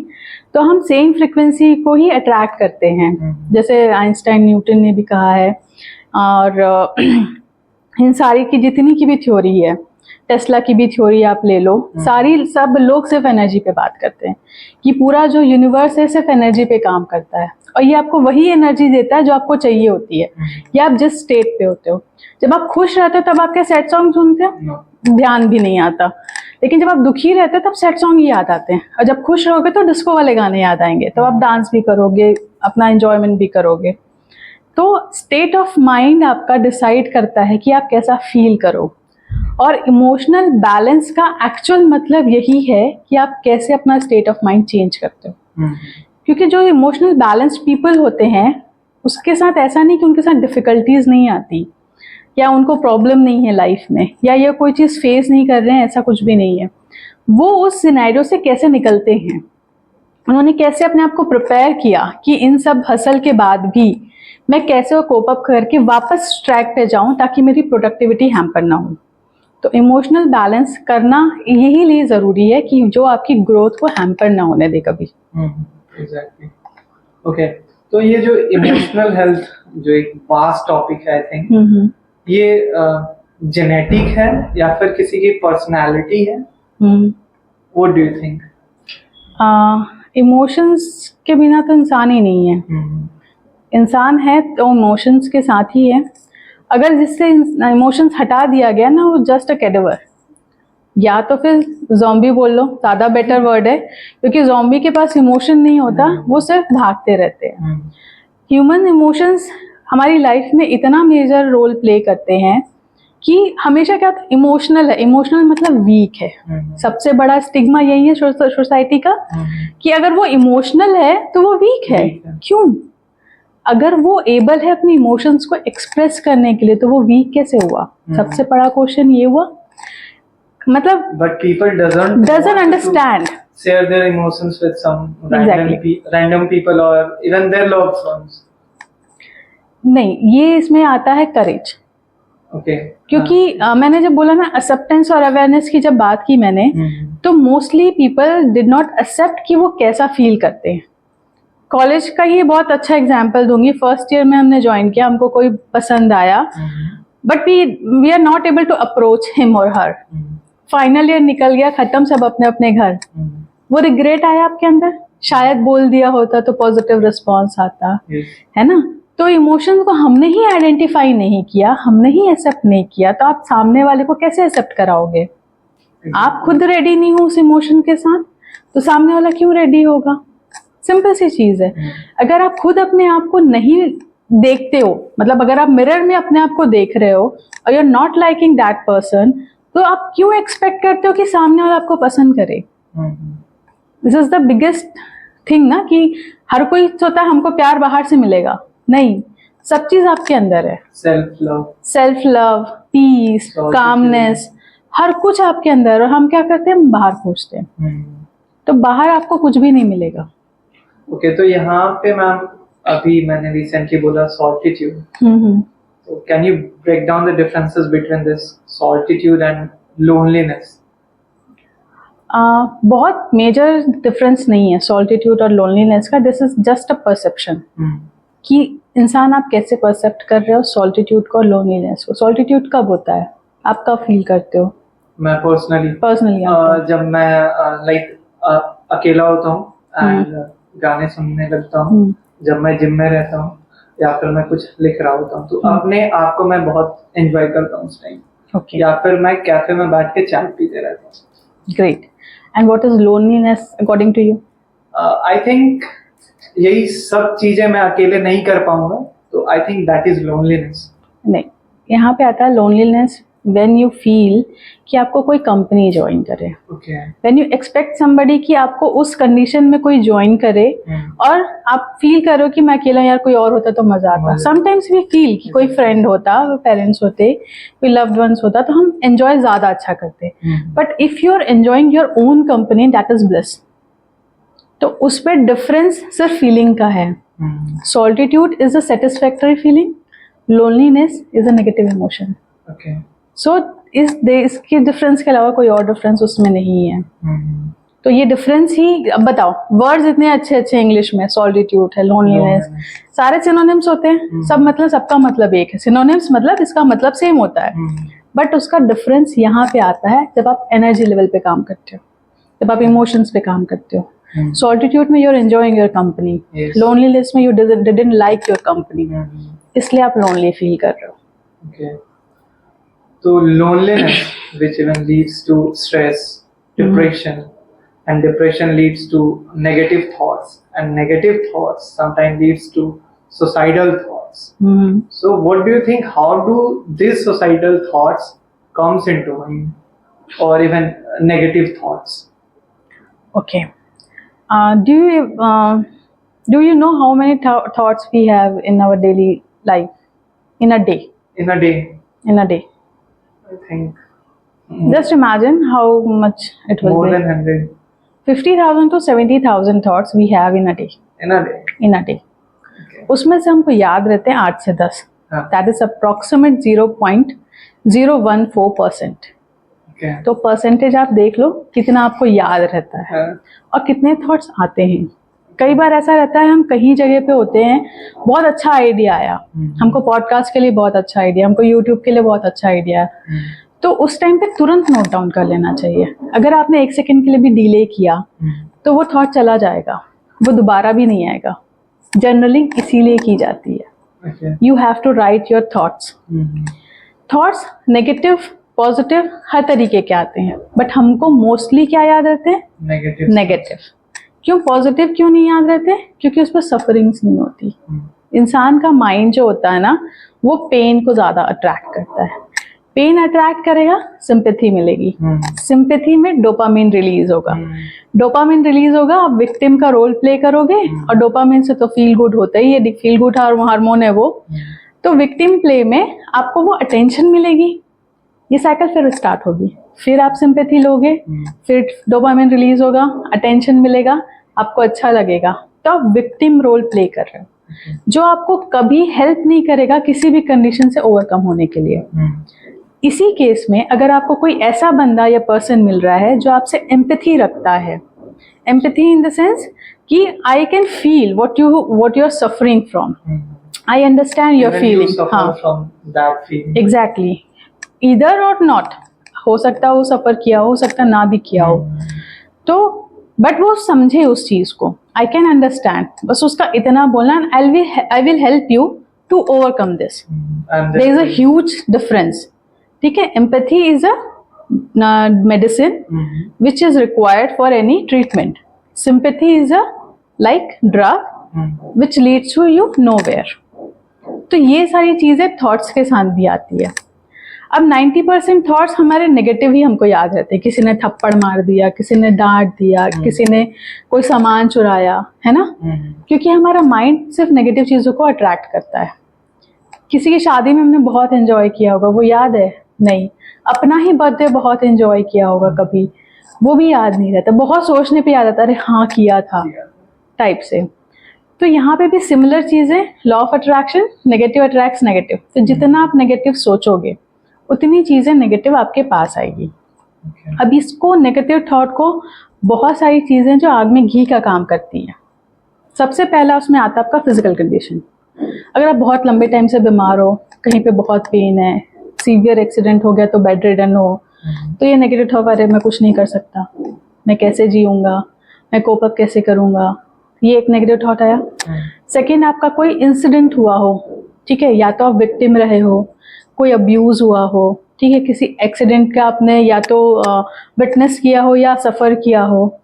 तो हम सेम फ्रिक्वेंसी को ही अट्रैक्ट करते हैं। जैसे आइंस्टाइन न्यूटन ने भी कहा है, और इन सारी की जितनी की भी थ्योरी है, टेस्ला की भी थ्योरी आप ले लो, सारी सब लोग सिर्फ एनर्जी पे बात करते हैं कि पूरा जो यूनिवर्स है सिर्फ एनर्जी पे काम करता है, और ये आपको वही एनर्जी देता है जो आपको चाहिए होती है, या आप जिस स्टेट पे होते हो। जब आप खुश रहते हो तब आप क्या सैड सॉन्ग सुनते हो? ध्यान भी नहीं आता। लेकिन जब आप दुखी रहते हो तब सैड सॉन्ग ही याद आते हैं, और जब खुश रहोगे तो डिस्को वाले गाने याद आएंगे, तो आप डांस भी करोगे, अपना एंजॉयमेंट भी करोगे। तो स्टेट ऑफ माइंड आपका डिसाइड करता है कि आप कैसा फील करो, और इमोशनल बैलेंस का एक्चुअल मतलब यही है कि आप कैसे अपना स्टेट ऑफ माइंड चेंज करते हो। क्योंकि जो इमोशनल बैलेंस्ड पीपल होते हैं, उसके साथ ऐसा नहीं कि उनके साथ डिफ़िकल्टीज नहीं आती, या उनको प्रॉब्लम नहीं है लाइफ में, या ये कोई चीज़ फेस नहीं कर रहे हैं, ऐसा कुछ भी नहीं है। वो उस सिनेरियो से कैसे निकलते हैं, उन्होंने कैसे अपने आप को प्रिपेयर किया कि इन सब हसल के बाद भी मैं कैसे वो कोप अप करके वापस ट्रैक पे जाऊं ताकि मेरी प्रोडक्टिविटी हैम्पर ना हो। तो इमोशनल बैलेंस करना यही लिए ज़रूरी है कि जो आपकी ग्रोथ को हैम्पर ना होने दे कभी। एग्जैक्टली। ओके, तो ये जो इमोशनल हेल्थ जो एक वास्ट टॉपिक है, आई थिंक ये जेनेटिक है या फिर किसी की पर्सनालिटी है? What do you think? Emotions के बिना तो इंसान ही नहीं है। इंसान है तो इमोशंस के साथ ही है। अगर जिससे इमोशंस हटा दिया गया ना, वो जस्ट अ कैडेवर, या तो फिर ज़ॉम्बी बोल लो, ज़्यादा बेटर वर्ड है, क्योंकि ज़ॉम्बी के पास इमोशन नहीं होता, वो सिर्फ भागते रहते हैं। ह्यूमन इमोशंस हमारी लाइफ में इतना मेजर रोल प्ले करते हैं कि हमेशा क्या इमोशनल है, इमोशनल मतलब वीक है। सबसे बड़ा स्टिग्मा यही है सोसाइटी का कि अगर वो इमोशनल है तो वो वीक है। क्यों? अगर वो एबल है अपने इमोशंस को एक्सप्रेस करने के लिए, तो वो वीक कैसे हुआ? सबसे बड़ा क्वेश्चन ये हुआ। मतलब but people doesn't understand share their emotions with some random people or even their loved ones. नहीं, ये इसमें आता है करेज। क्योंकि मैंने जब बोला ना एक्सेप्टेंस और अवेयरनेस की जब बात की मैंने, तो mostly people did not accept कि वो कैसा फील करते हैं। कॉलेज का ही बहुत अच्छा एग्जांपल दूंगी। फर्स्ट ईयर में हमने ज्वाइन किया, हमको कोई पसंद आया, but we are not able to approach him और हर। फाइनल ईयर निकल गया, खत्म, सब अपने अपने घर। वो रिग्रेट आया आपके अंदर, शायद बोल दिया होता तो पॉजिटिव रिस्पॉन्स आता, है ना। तो इमोशंस को हमने ही आइडेंटिफाई नहीं किया, हमने ही एक्सेप्ट नहीं किया, तो आप सामने वाले को कैसे एक्सेप्ट कराओगे? आप खुद रेडी नहीं हो उस इमोशन के साथ, तो सामने वाला क्यों रेडी होगा? सिंपल सी चीज है। अगर आप खुद अपने आप को नहीं देखते हो, मतलब अगर आप मिरर में अपने आप को देख रहे हो और you are not liking that person, तो आप क्यों एक्सपेक्ट करते हो कि सामने वाला आपको पसंद करे? This is the biggest thing ना, कि हर कोई सोचता है हमको प्यार बाहर से मिलेगा। नहीं, सब चीज आपके अंदर है। सेल्फ लव, पीस, कामनेस, हर कुछ आपके अंदर, और हम क्या करते हैं, हम बाहर खोजते हैं। तो बाहर आपको कुछ भी नहीं मिलेगा। ओके, तो यहाँ पे मैम अभी मैंने रिसेंटली बोला सॉल्टिट्यूड, तो can you break down the differences between this solitude and loneliness? बहुत मेजर डिफरेंस नहीं है सॉल्टिट्यूड और लोनलीनेस का। This is just a perception कि इंसान आप कैसे परसेप्ट कर रहे हो सॉल्टिट्यूड को और लोनलीनेस को। सॉल्टिट्यूड कब होता है, आप कब फील करते हो? मैं पर्सनली जब मैं अकेला होता हूँ एंड गाने सुनने लगता हूँ, जब मैं जिम में रहता हूँ, या फिर मैं कुछ लिख रहा होता हूँ, तो अपने आप को मैं बहुत एंजॉय करता हूँ उस टाइम। या फिर मैं कैफे में बैठ के चाय पीते रहता हूँ। Great. And what is loneliness according to you? I think यही सब चीजें मैं अकेले नहीं कर पाऊंगा, तो I think that is loneliness. नहीं, यहाँ पे आता है लोनलीनेस व्हेन यू फील कि आपको कोई कंपनी ज्वाइन करे, Okay. When you expect somebody कि आपको उस कंडीशन में कोई ज्वाइन करे और आप फील करो कि मैं अकेला, यार कोई और होता तो मजा आता। समटाइम्स वी फील कि कोई फ्रेंड होता, पेरेंट्स होते, कोई लव्ड वंस होता तो हम एंजॉय ज्यादा अच्छा करते। But if you are enjoying your own company, that is bliss. तो उस पर डिफरेंस सिर्फ फीलिंग का है। Solitude is a satisfactory feeling, loneliness is a negative emotion. Okay. So इसके डिफरेंस के अलावा कोई और डिफरेंस उसमें नहीं है। तो ये डिफरेंस ही, अब बताओ, वर्ड्स इतने अच्छे अच्छे इंग्लिश में, सॉलिट्यूड है, लोनलीनेस, सारे सिनोनिम्स होते हैं, सब मतलब सबका मतलब एक है। सिनोनिम्स मतलब इसका मतलब सेम होता है, बट उसका डिफरेंस यहाँ पे आता है जब आप एनर्जी लेवल पे काम करते हो, जब आप इमोशंस पे काम करते हो। सॉलिट्यूड में you are enjoying your company, loneliness में you didn't like your company, इसलिए आप लोनली फील कर रहे हो। Okay. So loneliness, which even leads to stress, depression, and depression leads to negative thoughts, and negative thoughts sometimes leads to suicidal thoughts. So what do you think? How do these suicidal thoughts comes into mind, or even negative thoughts? Okay. Do you know how many thoughts we have in our daily life, in a day? In a day, In a day, I think just imagine how much it will more be. than 100 50,000 to 70,000 thoughts we have in a day. in a day. In a day. Okay. उसमें से हमको याद रहते हैं 8 से 10. हाँ. That is approximate 0.014%. Okay. तो percentage आप देख लो कितना आपको याद रहता है हाँ. और कितने थॉट्स आते हैं। कई बार ऐसा रहता है हम कहीं जगह पे होते हैं, बहुत अच्छा आइडिया आया, हमको पॉडकास्ट के लिए बहुत अच्छा आइडिया, हमको यूट्यूब के लिए बहुत अच्छा आइडिया, तो उस टाइम पे तुरंत नोट डाउन कर लेना चाहिए। अगर आपने 1 सेकंड के लिए भी डिले किया तो वो थॉट चला जाएगा, वो दोबारा भी नहीं आएगा। जनरली इसीलिए की जाती है। Okay. You have to write your thoughts. Thoughts negative, positive, हर तरीके के आते हैं, बट हमको मोस्टली क्या याद रहते हैं? Negative. नेगेटिव। क्यों पॉजिटिव क्यों नहीं याद रहते? क्योंकि उस पर सफरिंग्स नहीं होती। इंसान का माइंड जो होता है ना, वो पेन को ज्यादा अट्रैक्ट करता है। पेन अट्रैक्ट करेगा, सिंपैथी मिलेगी, सिंपैथी में डोपामिन रिलीज होगा, डोपामिन रिलीज होगा, आप विक्टिम का रोल प्ले करोगे, और डोपामिन से तो फील गुड होता ही है, फील गुड हार्मोन है वो, तो विक्टिम प्ले में आपको वो अटेंशन मिलेगी, ये साइकिल फिर स्टार्ट होगी, फिर आप सिंपैथी लोगे, फिर डोपामिन रिलीज होगा, अटेंशन मिलेगा, आपको अच्छा लगेगा, तो आप विक्टिम रोल प्ले कर रहे हो, जो आपको कभी हेल्प नहीं करेगा किसी भी कंडीशन से ओवरकम होने के लिए। इसी केस में अगर आपको कोई ऐसा बंदा या पर्सन मिल रहा है जो आपसे एम्पैथी रखता है, एम्पैथी इन द सेंस कि I can feel what you are suffering from, I understand your Even you feeling. suffer हाँ, from that feeling. Exactly, either और नॉट, हो सकता है वो सफर किया हो सकता ना भी किया हो, तो बट वो समझे उस चीज को, आई कैन अंडरस्टैंड, बस उसका इतना बोलना, I will help you to overcome this. And there is a huge difference. ठीक है, empathy is a medicine which is required for any treatment. Sympathy is a like drug which leads to you nowhere. तो ये सारी चीजें thoughts के साथ भी आती है। अब 90% थॉट्स हमारे नेगेटिव ही हमको याद रहते हैं, किसी ने थप्पड़ मार दिया, किसी ने डांट दिया, किसी ने कोई सामान चुराया, है ना, क्योंकि हमारा माइंड सिर्फ नेगेटिव चीजों को अट्रैक्ट करता है। किसी की शादी में हमने बहुत एंजॉय किया होगा, वो याद है? नहीं। अपना ही बर्थडे बहुत एंजॉय किया होगा कभी, वो भी याद नहीं रहता, बहुत सोचने पे याद आता, अरे हाँ किया था टाइप से। तो यहाँ पे भी सिमिलर चीजें, law of attraction, negative attracts negative, तो जितना आप नेगेटिव सोचोगे उतनी चीजें नेगेटिव आपके पास आएगी। अब इसको नेगेटिव थॉट को बहुत सारी चीजें जो आग में घी का काम करती हैं। सबसे पहला उसमें आता है आपका फिजिकल कंडीशन। अगर आप बहुत लंबे टाइम से बीमार हो, कहीं पे बहुत पेन है, सीवियर एक्सीडेंट हो गया तो बेड रिडन हो, तो ये नेगेटिव थॉट, अरे मैं कुछ नहीं कर सकता, मैं कैसे जीऊँगा, मैं कोप अप कैसे करूँगा, ये एक नेगेटिव थॉट आया। सेकेंड, आपका कोई इंसिडेंट हुआ हो, ठीक है, या तो आप विक्टिम रहे हो, कोई अब्यूज़ हुआ हो, ठीक है, किसी एक्सीडेंट का आपने या तो विटनेस किया हो या सफ़र किया हो,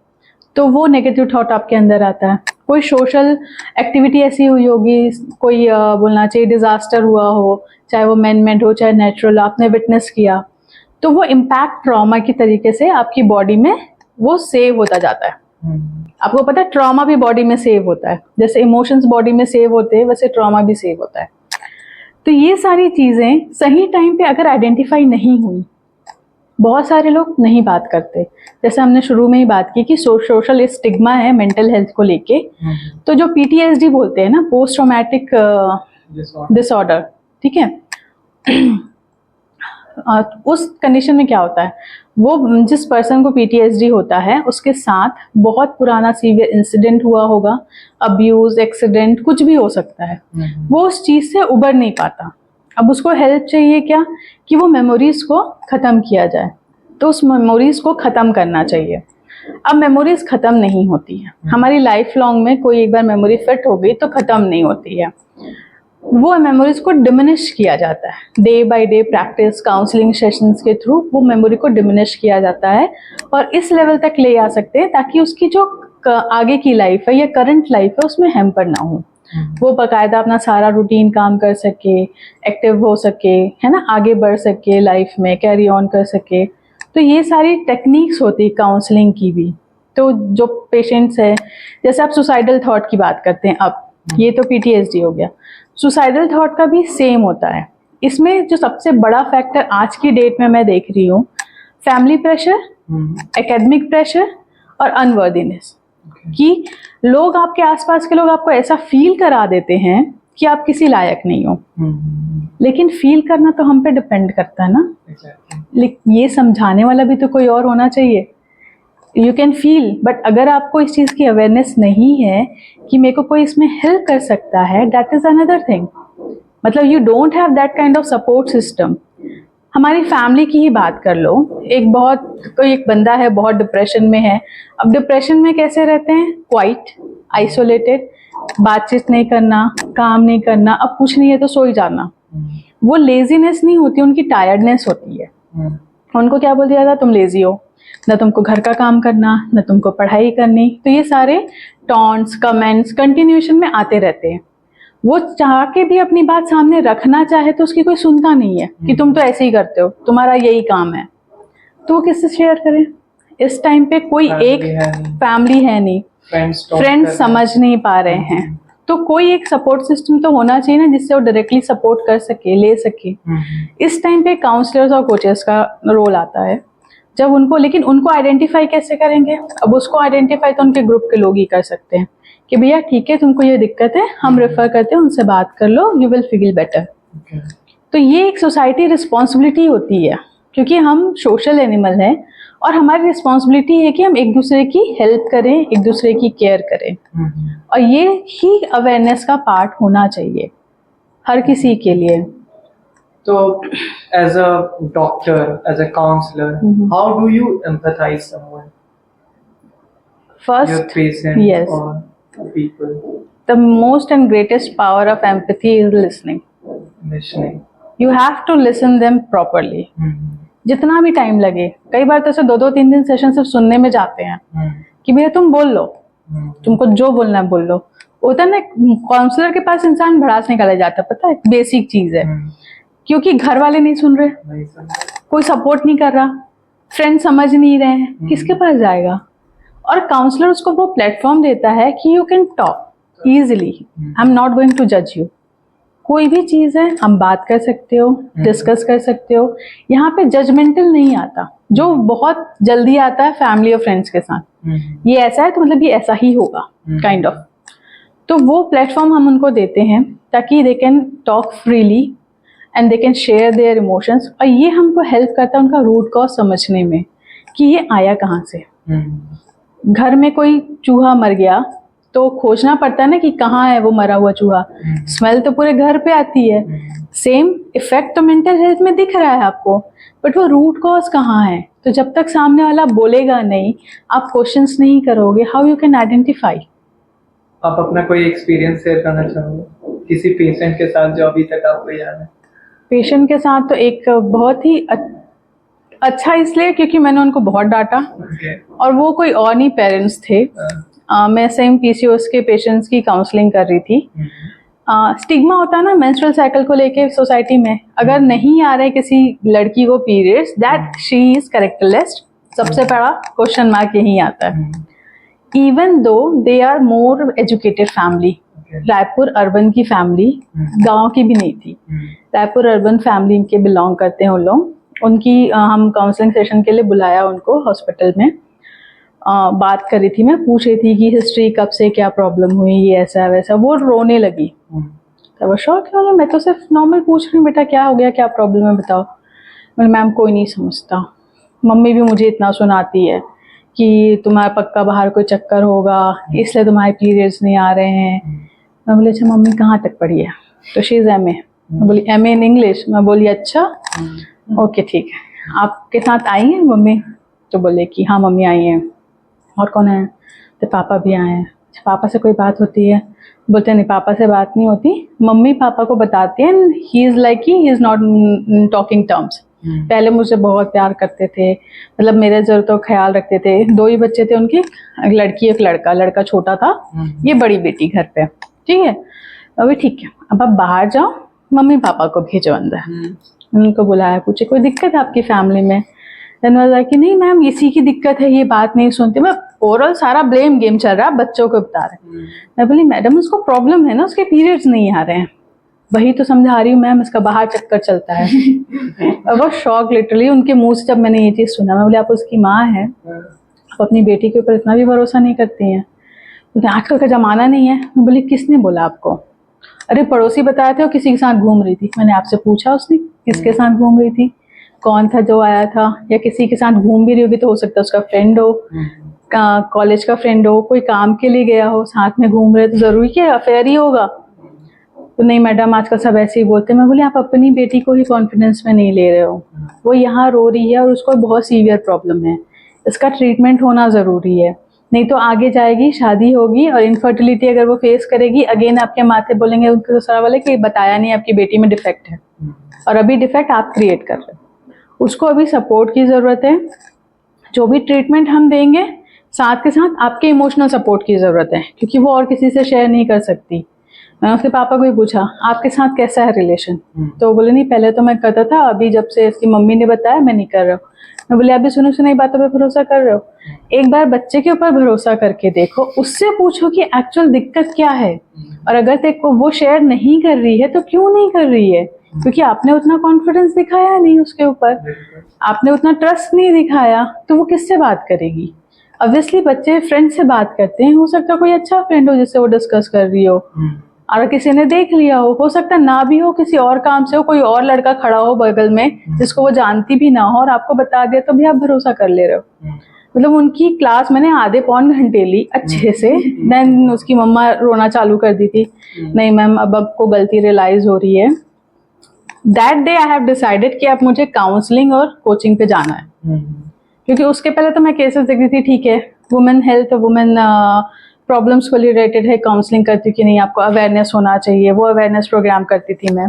तो वो नेगेटिव थॉट आपके अंदर आता है। कोई सोशल एक्टिविटी ऐसी हुई होगी, कोई बोलना चाहिए डिज़ास्टर हुआ हो, चाहे वो मैन मेड हो चाहे नेचुरल, आपने विटनेस किया, तो वो इम्पैक्ट ट्रॉमा की तरीके से आपकी बॉडी में वो सेव होता जाता है। आपको पता है ट्रॉमा भी बॉडी में सेव होता है, जैसे इमोशंस बॉडी में सेव होते हैं वैसे ट्रॉमा भी सेव होता है। तो ये सारी चीज़ें सही टाइम पे अगर आइडेंटिफाई नहीं हुई, बहुत सारे लोग नहीं बात करते, जैसे हमने शुरू में ही बात की कि सोशल स्टिग्मा है मेंटल हेल्थ को लेके। तो जो PTSD बोलते हैं ना, पोस्ट ट्रॉमेटिक डिसऑर्डर, ठीक है, उस कंडीशन में क्या होता है, वो जिस पर्सन को PTSD होता है उसके साथ बहुत पुराना सीवियर इंसिडेंट हुआ होगा, अब्यूज, एक्सीडेंट, कुछ भी हो सकता है, वो उस चीज़ से उबर नहीं पाता। अब उसको हेल्प चाहिए क्या, कि वो मेमोरीज को ख़त्म किया जाए, तो उस मेमोरीज को ख़त्म करना चाहिए। अब मेमोरीज ख़त्म नहीं होती है हमारी लाइफ लॉन्ग में, कोई एक बार मेमोरी फिट हो गई तो ख़त्म नहीं होती है, वो मेमोरीज को डिमिनिश किया जाता है day by day, practice, counselling sessions के थ्रू वो मेमोरी को डिमिनिश किया जाता है और इस लेवल तक ले आ सकते हैं ताकि उसकी जो आगे की लाइफ है या करंट लाइफ है उसमें हैम्पर ना हो, वो बाकायदा अपना सारा रूटीन काम कर सके, एक्टिव हो सके, है ना, आगे बढ़ सके लाइफ में, कैरी ऑन कर सके। तो ये सारी टेक्निक्स होती है काउंसलिंग की भी। तो जो पेशेंट्स है, जैसे आप सुसाइडल थॉट की बात करते हैं, अब ये तो PTSD हो गया, सुसाइडल थॉट का भी सेम होता है। इसमें जो सबसे बड़ा फैक्टर आज की डेट में मैं देख रही हूँ, फैमिली प्रेशर, एकेडमिक प्रेशर और अनवर्दीनेस, कि लोग, आपके आसपास के लोग आपको ऐसा फील करा देते हैं कि आप किसी लायक नहीं हो। लेकिन फील करना तो हम पे डिपेंड करता है ना, लेकिन ये समझाने वाला भी तो कोई और होना चाहिए। यू कैन फील, बट अगर आपको इस चीज़ की अवेयरनेस नहीं है कि मेरे को कोई इसमें हेल्प कर सकता है, दैट इज़ अनदर थिंग। मतलब you don't have that kind of support system. हमारी फैमिली की ही बात कर लो, कोई एक बंदा है बहुत डिप्रेशन में है। अब डिप्रेशन में कैसे रहते हैं, क्वाइट, आइसोलेटेड, बातचीत नहीं करना, काम नहीं करना, अब कुछ नहीं है तो सो ही जाना। वो लेजीनेस नहीं होती, उनकी टायर्डनेस होती है। उनको क्या बोल दिया था, तुम लेजी हो, ना तुमको घर का काम करना, ना तुमको पढ़ाई करनी। तो ये सारे टॉन्ट्स, कमेंट्स कंटिन्यूएशन में आते रहते हैं। वो चाह के भी अपनी बात सामने रखना चाहे तो उसकी कोई सुनता नहीं है कि तुम तो ऐसे ही करते हो, तुम्हारा यही काम है। तो वो किससे शेयर करें इस टाइम पे, कोई एक फैमिली है नहीं, फ्रेंड्स समझ नहीं पा रहे हैं, तो कोई एक सपोर्ट सिस्टम तो होना चाहिए ना जिससे वो डायरेक्टली सपोर्ट कर सके, ले सके। इस टाइम पे काउंसलर्स और कोचेस का रोल आता है, जब उनको, लेकिन उनको आइडेंटिफाई कैसे करेंगे, अब उसको आइडेंटिफाई तो उनके ग्रुप के लोग ही कर सकते हैं कि भैया ठीक है तुमको ये दिक्कत है, हम रेफर करते हैं, उनसे बात कर लो, यू विल फील बेटर। तो ये एक सोसाइटी रिस्पॉन्सिबिलिटी होती है, क्योंकि हम सोशल एनिमल हैं और हमारी रिस्पॉन्सिबिलिटी है कि हम एक दूसरे की हेल्प करें, एक दूसरे की केयर करें, और ये ही अवेयरनेस का पार्ट होना चाहिए हर किसी के लिए। तो as a doctor, as a counselor, how do you empathize someone? First, your patient yes, or people? The most and greatest power of empathy is listening. Listening. You have to listen them properly. जितना भी time लगे, कई बार तो ऐसे 2-2 3 session सिर्फ सुनने में जाते हैं कि भैया तुम बोल लो, तुमको जो बोलना है बोल लो। होता है ना, काउंसलर के पास इंसान भड़ास निकाला जाता है, पता है, बेसिक चीज है, क्योंकि घर वाले नहीं सुन रहे, कोई सपोर्ट नहीं कर रहा, फ्रेंड समझ नहीं रहे हैं, किसके पास जाएगा। और काउंसलर उसको वो प्लेटफॉर्म देता है कि you can talk easily, I am not going to जज यू, कोई भी चीज़ है हम बात कर सकते हो, डिस्कस कर सकते हो। यहाँ पे जजमेंटल नहीं आता, जो बहुत जल्दी आता है फैमिली और फ्रेंड्स के साथ, ये ऐसा है तो मतलब ये ऐसा ही होगा काइंड ऑफ। तो वो प्लेटफॉर्म हम उनको देते हैं ताकि they can talk freely and they can share their emotions, और ये हमको हेल्प करता है उनका रूट कॉज समझने में कि ये आया कहाँ से। घर में कोई चूहा मर गया तो खोजना पड़ता है ना कि कहाँ है वो मरा हुआ चूहा, स्मेल तो पूरे घर पे आती है। सेम इफेक्ट तो मेंटल हेल्थ में दिख रहा है आपको, बट वो रूट कॉज कहाँ है। तो जब तक सामने वाला बोलेगा नहीं, आप क्वेश्चंस नहीं करोगे, हाउ यू कैन आइडेंटिफाई। आप अपना कोई एक्सपीरियंस शेयर करना चाहोगे किसी पेशेंट के साथ जो अभी तक आपको याद है? पेशेंट के साथ तो एक बहुत ही अच्छा इसलिए क्योंकि मैंने उनको बहुत डांटा, और वो कोई और नहीं पेरेंट्स थे। मैं सेम PCOS के पेशेंट्स की काउंसलिंग कर रही थी, स्टिग्मा होता है ना मेंस्ट्रुअल साइकिल को लेके सोसाइटी में, अगर नहीं आ रहे किसी लड़की को periods, that she is characterless, सबसे बड़ा क्वेश्चन मार्क यही आता है। Even though they are more educated family, Raipur urban की फैमिली, गांव की भी नहीं थी, रायपुर अर्बन फैमिली के बिलोंग करते हैं उन लोग। उनकी हम काउंसलिंग सेशन के लिए बुलाया उनको हॉस्पिटल में, बात करी थी, मैं पूछ रही थी कि हिस्ट्री कब से क्या प्रॉब्लम हुई, ये ऐसा वैसा, वो रोने लगी। तो वो शौक है, मैं तो सिर्फ नॉर्मल पूछ रही हूँ, बेटा क्या हो गया, क्या प्रॉब्लम है बताओ। मैंने मैम कोई नहीं समझता, मम्मी भी मुझे इतना सुनाती है कि तुम्हारा पक्का बाहर कोई चक्कर होगा इसलिए तुम्हारे पीरियड्स नहीं आ रहे हैं। मैं बोली अच्छा मम्मी कहाँ तक पढ़ी है, तो शी इज़ एम ए। मैं बोली एम ए इन इंग्लिश। मैं बोली अच्छा ओके ठीक है, आपके साथ आई हैं मम्मी? तो बोले कि हाँ मम्मी आई हैं। और कौन है? तो पापा भी आए हैं। पापा से कोई बात होती है? बोलते नहीं पापा से बात नहीं होती, मम्मी पापा को बताती हैं, he is like he is not talking terms. पहले मुझे बहुत प्यार करते थे, मतलब मेरे ज़रूरतों का ख्याल रखते थे। 2 ही बच्चे थे उनके, एक लड़की एक लड़का, लड़का छोटा था, ये बड़ी बेटी घर पे, ठीक है। अभी ठीक है, अब आप बाहर जाओ, मम्मी पापा को भेजो अंदर। उनको बुलाया, पूछे कोई दिक्कत है आपकी फैमिली में? देन वाज लाइक कि नहीं मैम इसी की दिक्कत है, ये बात नहीं सुनती। मैं ओवरऑल सारा ब्लेम गेम चल रहा है, बच्चों को बता रहे। मैं बोली मैडम उसको प्रॉब्लम है ना, उसके पीरियड्स नहीं आ रहे हैं। वही तो समझा रही हूँ मैम, इसका बाहर चक्कर चलता है। और वो शॉक लिटरली उनके मुंह से जब मैंने ये चीज़ सुना। मैं बोली आप उसकी माँ हैं, आप अपनी बेटी के ऊपर इतना भी भरोसा नहीं करती हैं? क्योंकि आजकल का ज़माना नहीं है। मैं बोली किसने बोला आपको? अरे पड़ोसी बताए थे वो किसी के साथ घूम रही थी। मैंने आपसे पूछा उसने किसके साथ घूम रही थी, कौन था जो आया था, या किसी के साथ घूम भी रही होगी तो हो सकता है उसका फ्रेंड हो, कॉलेज का फ्रेंड हो, कोई काम के लिए गया हो, साथ में घूम रहे, तो ज़रूरी क्या अफेयर ही होगा? तो नहीं मैडम आजकल सब ऐसे ही बोलते हैं। मैं बोली आप अपनी बेटी को ही कॉन्फिडेंस में नहीं ले रहे हो, वो यहाँ रो रही है और उसको बहुत सीवियर प्रॉब्लम है, इसका ट्रीटमेंट होना ज़रूरी है, नहीं तो आगे जाएगी, शादी होगी और इनफर्टिलिटी अगर वो फेस करेगी, अगेन आपके माथे बोलेंगे उनके ससुराल वाले कि बताया नहीं आपकी बेटी में डिफेक्ट है, और अभी डिफेक्ट आप क्रिएट कर रहे हो। उसको अभी सपोर्ट की ज़रूरत है, जो भी ट्रीटमेंट हम देंगे साथ के साथ आपके इमोशनल सपोर्ट की ज़रूरत है, क्योंकि वो और किसी से शेयर नहीं कर सकती। मैंने उसके पापा को भी पूछा आपके साथ कैसा है रिलेशन, तो वो बोले नहीं पहले तो मैं करता था, अभी जब से इसकी मम्मी ने बताया मैं नहीं कर रहा हूँ। मैं बोले अभी सुनी सुनाई बातों पे भरोसा कर रहे हो? एक बार बच्चे के ऊपर भरोसा करके देखो, उससे पूछो कि एक्चुअल दिक्कत क्या है, और अगर देखो वो शेयर नहीं कर रही है तो क्यों नहीं कर रही है? क्योंकि आपने उतना कॉन्फिडेंस दिखाया नहीं उसके ऊपर, आपने उतना ट्रस्ट नहीं दिखाया, तो वो किससे बात करेगी? ऑब्वियसली बच्चे फ्रेंड से बात करते हैं, हो सकता है कोई अच्छा फ्रेंड हो जिससे वो डिस्कस कर रही हो, और किसी ने देख लिया हो सकता ना भी हो, किसी और काम से हो, कोई और लड़का खड़ा हो बगल में जिसको वो जानती भी ना हो और आपको बता दिया, तो भी आप भरोसा कर ले रहे हो। मतलब उनकी क्लास मैंने आधे पौन घंटे ली अच्छे से, देन उसकी मम्मा रोना चालू कर दी थी, नहीं मैम अब आपको गलती रियलाइज हो रही है। That day I have decided कि अब मुझे काउंसलिंग और कोचिंग पे जाना है, क्योंकि उसके पहले तो मैं केसेस देखती थी, ठीक है वुमेन हेल्थ, वुमेन प्रॉब्लम्स को रिलेटेड है, काउंसलिंग करती कि नहीं आपको अवेयरनेस होना चाहिए, वो अवेयरनेस प्रोग्राम करती थी मैं।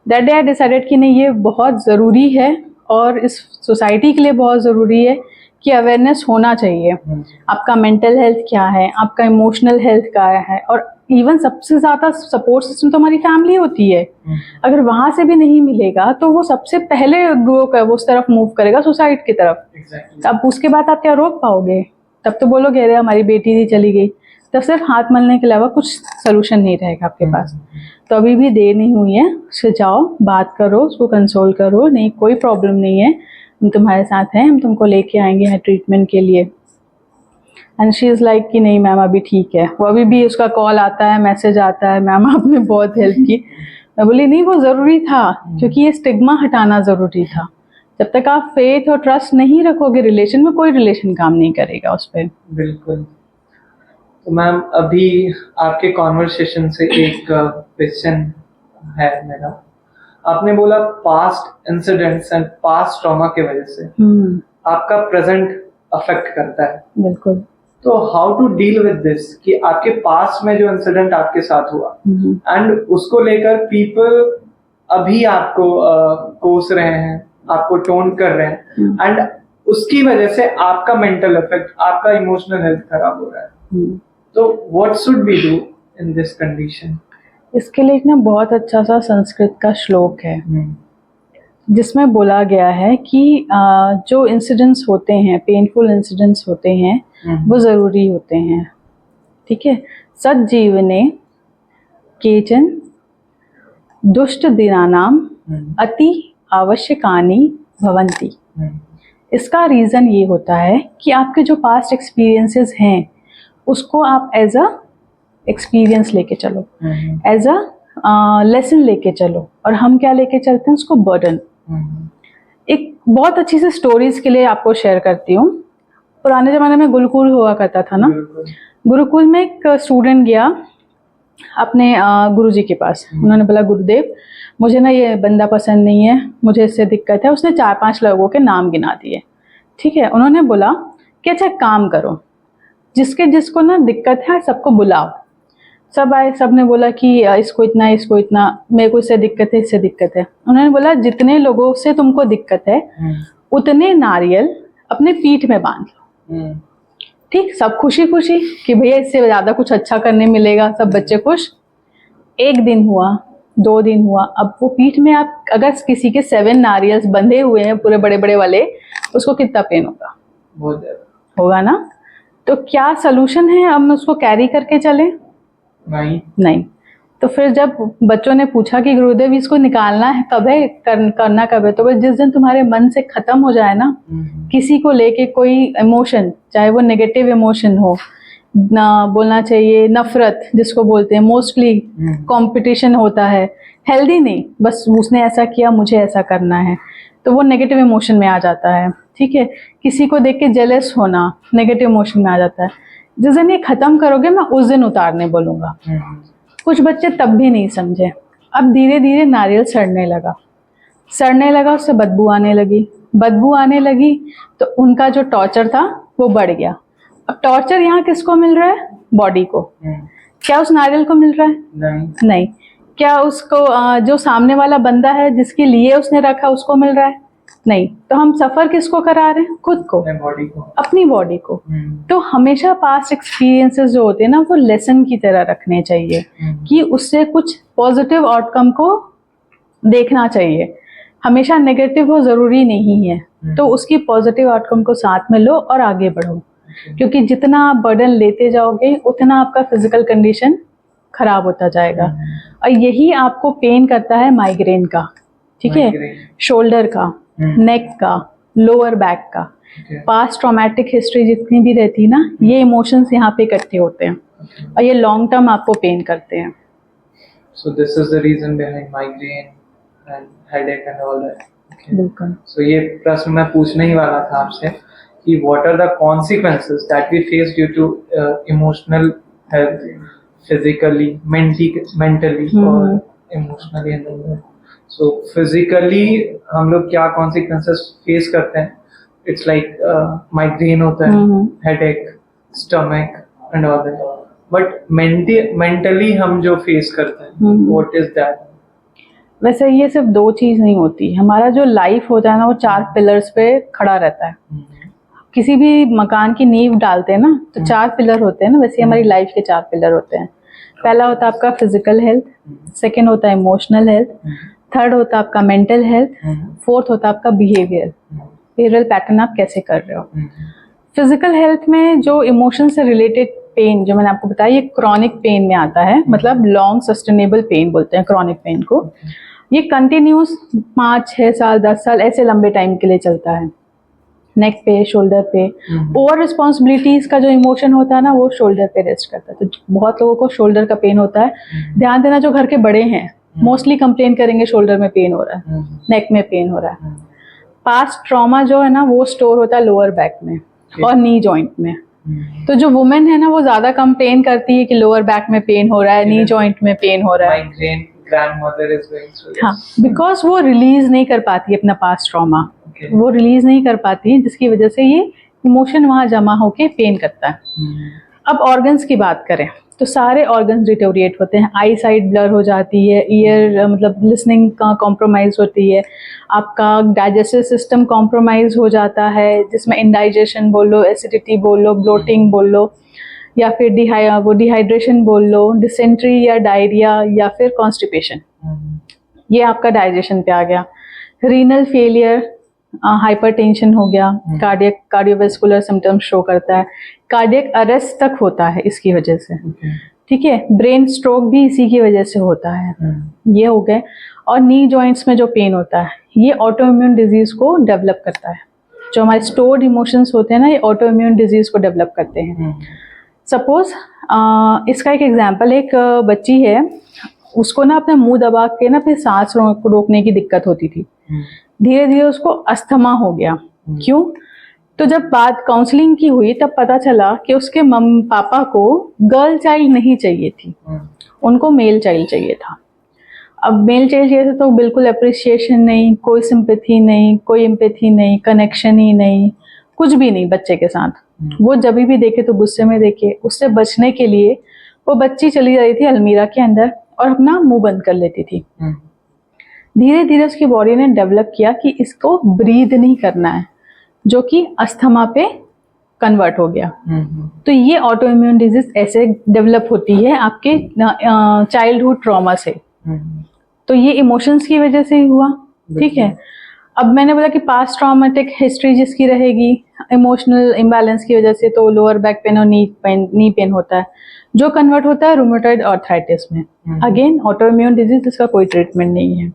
दैट डे आई डिसाइडेड कि नहीं ये बहुत ज़रूरी है और इस सोसाइटी के लिए बहुत ज़रूरी है कि अवेयरनेस होना चाहिए। आपका मेंटल हेल्थ क्या है, आपका इमोशनल हेल्थ क्या है, और इवन सबसे ज़्यादा सपोर्ट सिस्टम तो हमारी फैमिली होती है। अगर वहाँ से भी नहीं मिलेगा तो वो सबसे पहले वो उस तरफ मूव करेगा, सुसाइड की तरफ। अब उसके बाद आप क्या रोक पाओगे? तब तो बोलोगे अरे हमारी बेटी ही चली गई, तब सिर्फ हाथ मलने के अलावा कुछ सोल्यूशन नहीं रहेगा आपके पास। तो अभी भी देर नहीं हुई है, उससे जाओ बात करो, उसको कंसोल करो, नहीं कोई प्रॉब्लम नहीं है, हम तुम्हारे साथ हैं, हम तुमको लेके आएंगे यहाँ ट्रीटमेंट के लिए। एंड शी इज़ लाइक कि नहीं मैम अभी ठीक है। वो अभी भी उसका कॉल आता है, मैसेज आता है, मैम आपने बहुत हेल्प की। मैं बोली नहीं वो ज़रूरी था, क्योंकि ये स्टिग्मा हटाना ज़रूरी था। जब तक आप फेथ और ट्रस्ट नहीं रखोगे रिलेशन में, कोई रिलेशन काम नहीं करेगा उस पर। बिल्कुल। तो मैम अभी आपके कॉन्वर्सेशन से एक क्वेश्चन है मेरा। आपने बोला past incidents and past trauma की वजह से आपका प्रेजेंट अफेक्ट करता है। बिल्कुल। तो how to deal with this कि आपके पास्ट में जो इंसिडेंट आपके साथ हुआ एंड उसको लेकर पीपल अभी आपको कोस रहे हैं, आपको टोन कर रहे हैं, एंड उसकी वजह से आपका मेंटल इफेक्ट, आपका इमोशनल हेल्थ खराब हो रहा है। तो what should we do in this condition? इसके लिए एक ना बहुत अच्छा सा संस्कृत का श्लोक है हम्म, जिसमें बोला गया है कि जो इंसिडेंट्स होते हैं, पेनफुल इंसिडेंट्स होते हैं, वो ज़रूरी होते हैं। ठीक है। सज्जीवने केचन दुष्ट दिनानाम अति आवश्यकानि भवन्ति। इसका रीज़न ये होता है कि आपके जो पास्ट एक्सपीरियंसेस हैं उसको आप एज अ एक्सपीरियंस लेके चलो, एज अ लेसन लेके चलो, और हम क्या लेके चलते हैं उसको बर्डन। एक बहुत अच्छी सी स्टोरीज के लिए आपको शेयर करती हूँ। पुराने ज़माने में गुरुकुल हुआ करता था ना, गुरुकुल में एक स्टूडेंट गया अपने गुरुजी के पास। उन्होंने बोला गुरुदेव मुझे ना ये बंदा पसंद नहीं है, मुझे इससे दिक्कत है। उसने 4-5 लोगों के नाम गिना दिए। ठीक है। उन्होंने बोला कि अच्छा एक काम करो, जिसके जिसको ना दिक्कत है सबको बुलाओ। सब आए, सब ने बोला कि इसको इतना, इसको इतना, मेरे को इससे दिक्कत है, इससे दिक्कत है। उन्होंने बोला जितने लोगों से तुमको दिक्कत है उतने नारियल अपने पीठ में बांध लो। ठीक। सब खुशी खुशी कि भैया इससे ज़्यादा कुछ अच्छा करने मिलेगा, सब बच्चे खुश। 1 दिन हुआ, 2 दिन हुआ, अब वो पीठ में आप अगर किसी के 7 नारियल्स बंधे हुए हैं पूरे बड़े बड़े वाले, उसको कितना पेन होगा? बहुत ज्यादा होगा ना। तो क्या सोल्यूशन है? हम उसको कैरी करके चलें? नहीं। तो फिर जब बच्चों ने पूछा कि गुरुदेव इसको निकालना है कब है, करना कब है, तो बस जिस दिन तुम्हारे मन से खत्म हो जाए ना किसी को लेके कोई इमोशन, चाहे वो नेगेटिव इमोशन हो, ना बोलना चाहिए नफरत जिसको बोलते हैं, मोस्टली कंपटीशन होता है, हेल्दी नहीं, बस उसने ऐसा किया मुझे ऐसा करना है, तो वो नेगेटिव इमोशन में आ जाता है। ठीक है। किसी को देख के जेलस होना नेगेटिव इमोशन में आ जाता है। जिस दिन ये खत्म करोगे मैं उस दिन उतारने बोलूँगा। कुछ बच्चे तब भी नहीं समझे। अब धीरे धीरे नारियल सड़ने लगा, उससे बदबू आने लगी, तो उनका जो टॉर्चर था वो बढ़ गया। अब टॉर्चर यहाँ किसको मिल रहा है? बॉडी को। क्या उस नारियल को मिल रहा है? नहीं। क्या उसको जो सामने वाला बंदा है जिसके लिए उसने रखा उसको मिल रहा है? नहीं। तो हम सफर किसको करा रहे हैं? खुद को, अपनी बॉडी को। तो हमेशा पास्ट एक्सपीरियंसेस जो होते हैं ना वो लेसन की तरह रखने चाहिए कि उससे कुछ पॉजिटिव आउटकम को देखना चाहिए। हमेशा नेगेटिव हो जरूरी नहीं है, तो उसकी पॉजिटिव आउटकम को साथ में लो और आगे बढ़ो। क्योंकि जितना आप बर्डन लेते जाओगे उतना आपका फिजिकल कंडीशन खराब होता जाएगा। और यही आपको पेन करता है माइग्रेन का। ठीक है। शोल्डर का, नेक का, लोअर बैक का, पास्ट ट्रॉमेटिक हिस्ट्री जितनी भी रहती है ना, ये इमोशंस यहाँ पे इकट्ठे होते हैं और ये लॉन्ग टर्म आपको पेन करते हैं। So this is the reason behind migraine and headache and all that. बिल्कुल। So ये प्रश्न मैं पूछने ही वाला था आपसे कि what are the consequences that we face due to emotional health, physically, mentally और emotionally and all that. So physically हम लोग क्या consequences face करते हैं? It's like migraine होता है, headache, stomach and all that. But mentally हम जो face करते हैं, what is that? वैसे ये सिर्फ 2 चीज नहीं होती, हमारा जो लाइफ होता है ना वो 4 पिलर्स पे खड़ा रहता है। किसी भी मकान की नींव डालते हैं ना तो 4 पिलर होते हैं ना, वैसे हमारी लाइफ के 4 पिलर होते हैं। पहला होता है आपका फिजिकल हेल्थ, सेकंड होता है इमोशनल हेल्थ, थर्ड होता है आपका मेंटल हेल्थ, फोर्थ होता है आपका बिहेवियरल पैटर्न, आप कैसे कर रहे हो। फिजिकल हेल्थ में जो इमोशन से रिलेटेड पेन जो मैंने आपको बताया, ये क्रॉनिक पेन में आता है, मतलब लॉन्ग सस्टेनेबल पेन बोलते हैं क्रॉनिक पेन को। ये कंटिन्यूस 5-6 साल 10 साल ऐसे लंबे टाइम के लिए चलता है। नेक पे, शोल्डर पे, ओवर रिस्पॉन्सिबिलिटीज का जो इमोशन होता है ना वो शोल्डर पे रेस्ट करता है। तो बहुत लोगों को शोल्डर का पेन होता है। ध्यान देना, जो घर के बड़े हैं मोस्टली कंप्लेन करेंगे शोल्डर में पेन हो रहा है, नेक में पेन हो रहा है। पास्ट ट्रॉमा जो है ना वो स्टोर होता है लोअर बैक में और नी जॉइंट में। तो जो वुमेन है ना वो ज्यादा कंप्लेन करती है कि लोअर बैक में पेन हो रहा है, नी जॉइंट में पेन हो रहा है। Migraine grandmother is going through this. हाँ, बिकॉज वो रिलीज नहीं कर पाती है अपना पास्ट ट्रॉमा, वो रिलीज नहीं कर पाती है, जिसकी वजह से ये इमोशन वहाँ जमा होके पेन करता है। अब ऑर्गन्स की बात करें तो सारे ऑर्गन्स डिटोरिएट होते हैं। आई साइट ब्लर हो जाती है, ईयर मतलब लिसनिंग का कॉम्प्रोमाइज होती है, आपका डाइजेस्टिव सिस्टम कॉम्प्रोमाइज हो जाता है, जिसमें इंडाइजेशन बोल लो, एसिडिटी बोल लो, ब्लोटिंग बोल लो, या फिर डिहाइड्रेशन बोल लो, डिसेंट्री या डायरिया या फिर कॉन्स्टिपेशन, ये आपका डाइजेशन पे आ गया। रीनल फेलियर, हाइपरटेंशन हो गया, कार्डियोवेस्कुलर सिम्टम्स शो करता है, कार्डियक अरेस्ट तक होता है इसकी वजह से। ठीक है, ब्रेन स्ट्रोक भी इसी की वजह से होता है। ये हो गए। और नी जॉइंट्स में जो पेन होता है, ये ऑटो इम्यून डिजीज को डेवलप करता है। जो हमारे स्टोर्ड इमोशंस होते हैं ना, ये ऑटो इम्यून डिजीज को डेवलप करते हैं। सपोज इसका एक एग्जांपल, एक बच्ची है, उसको ना अपना मुंह दबा के ना फिर सांस रोकने की दिक्कत होती थी। धीरे धीरे उसको अस्थमा हो गया। क्यों? तो जब बात काउंसलिंग की हुई तब पता चला कि उसके मम्मी पापा को गर्ल चाइल्ड नहीं चाहिए थी, उनको मेल चाइल्ड चाहिए था। अब मेल चाइल्ड चाहिए था तो बिल्कुल अप्रिसिएशन नहीं, कोई सिंपैथी नहीं, कोई एम्पैथी नहीं, कनेक्शन ही नहीं, कुछ भी नहीं बच्चे के साथ। वो जब भी देखे तो गुस्से में देखे। उससे बचने के लिए वो बच्ची चली जाती थी अलमीरा के अंदर और अपना मुंह बंद कर लेती थी। धीरे धीरे उसकी बॉडी ने डेवलप किया कि इसको ब्रीद नहीं करना है, जो कि अस्थमा पे कन्वर्ट हो गया। तो ये ऑटो इम्यून डिजीज ऐसे डेवलप होती है आपके चाइल्डहुड ट्रॉमा से। तो ये इमोशंस की वजह से ही हुआ। ठीक है, अब मैंने बोला कि पास्ट ट्रॉमेटिक हिस्ट्री जिसकी रहेगी इमोशनल इम्बैलेंस की वजह से, तो लोअर बैक पेन और नी पेन होता है, जो कन्वर्ट होता है रूमेटॉइड आर्थराइटिस में। अगेन ऑटो इम्यून डिजीज, इसका कोई ट्रीटमेंट नहीं है।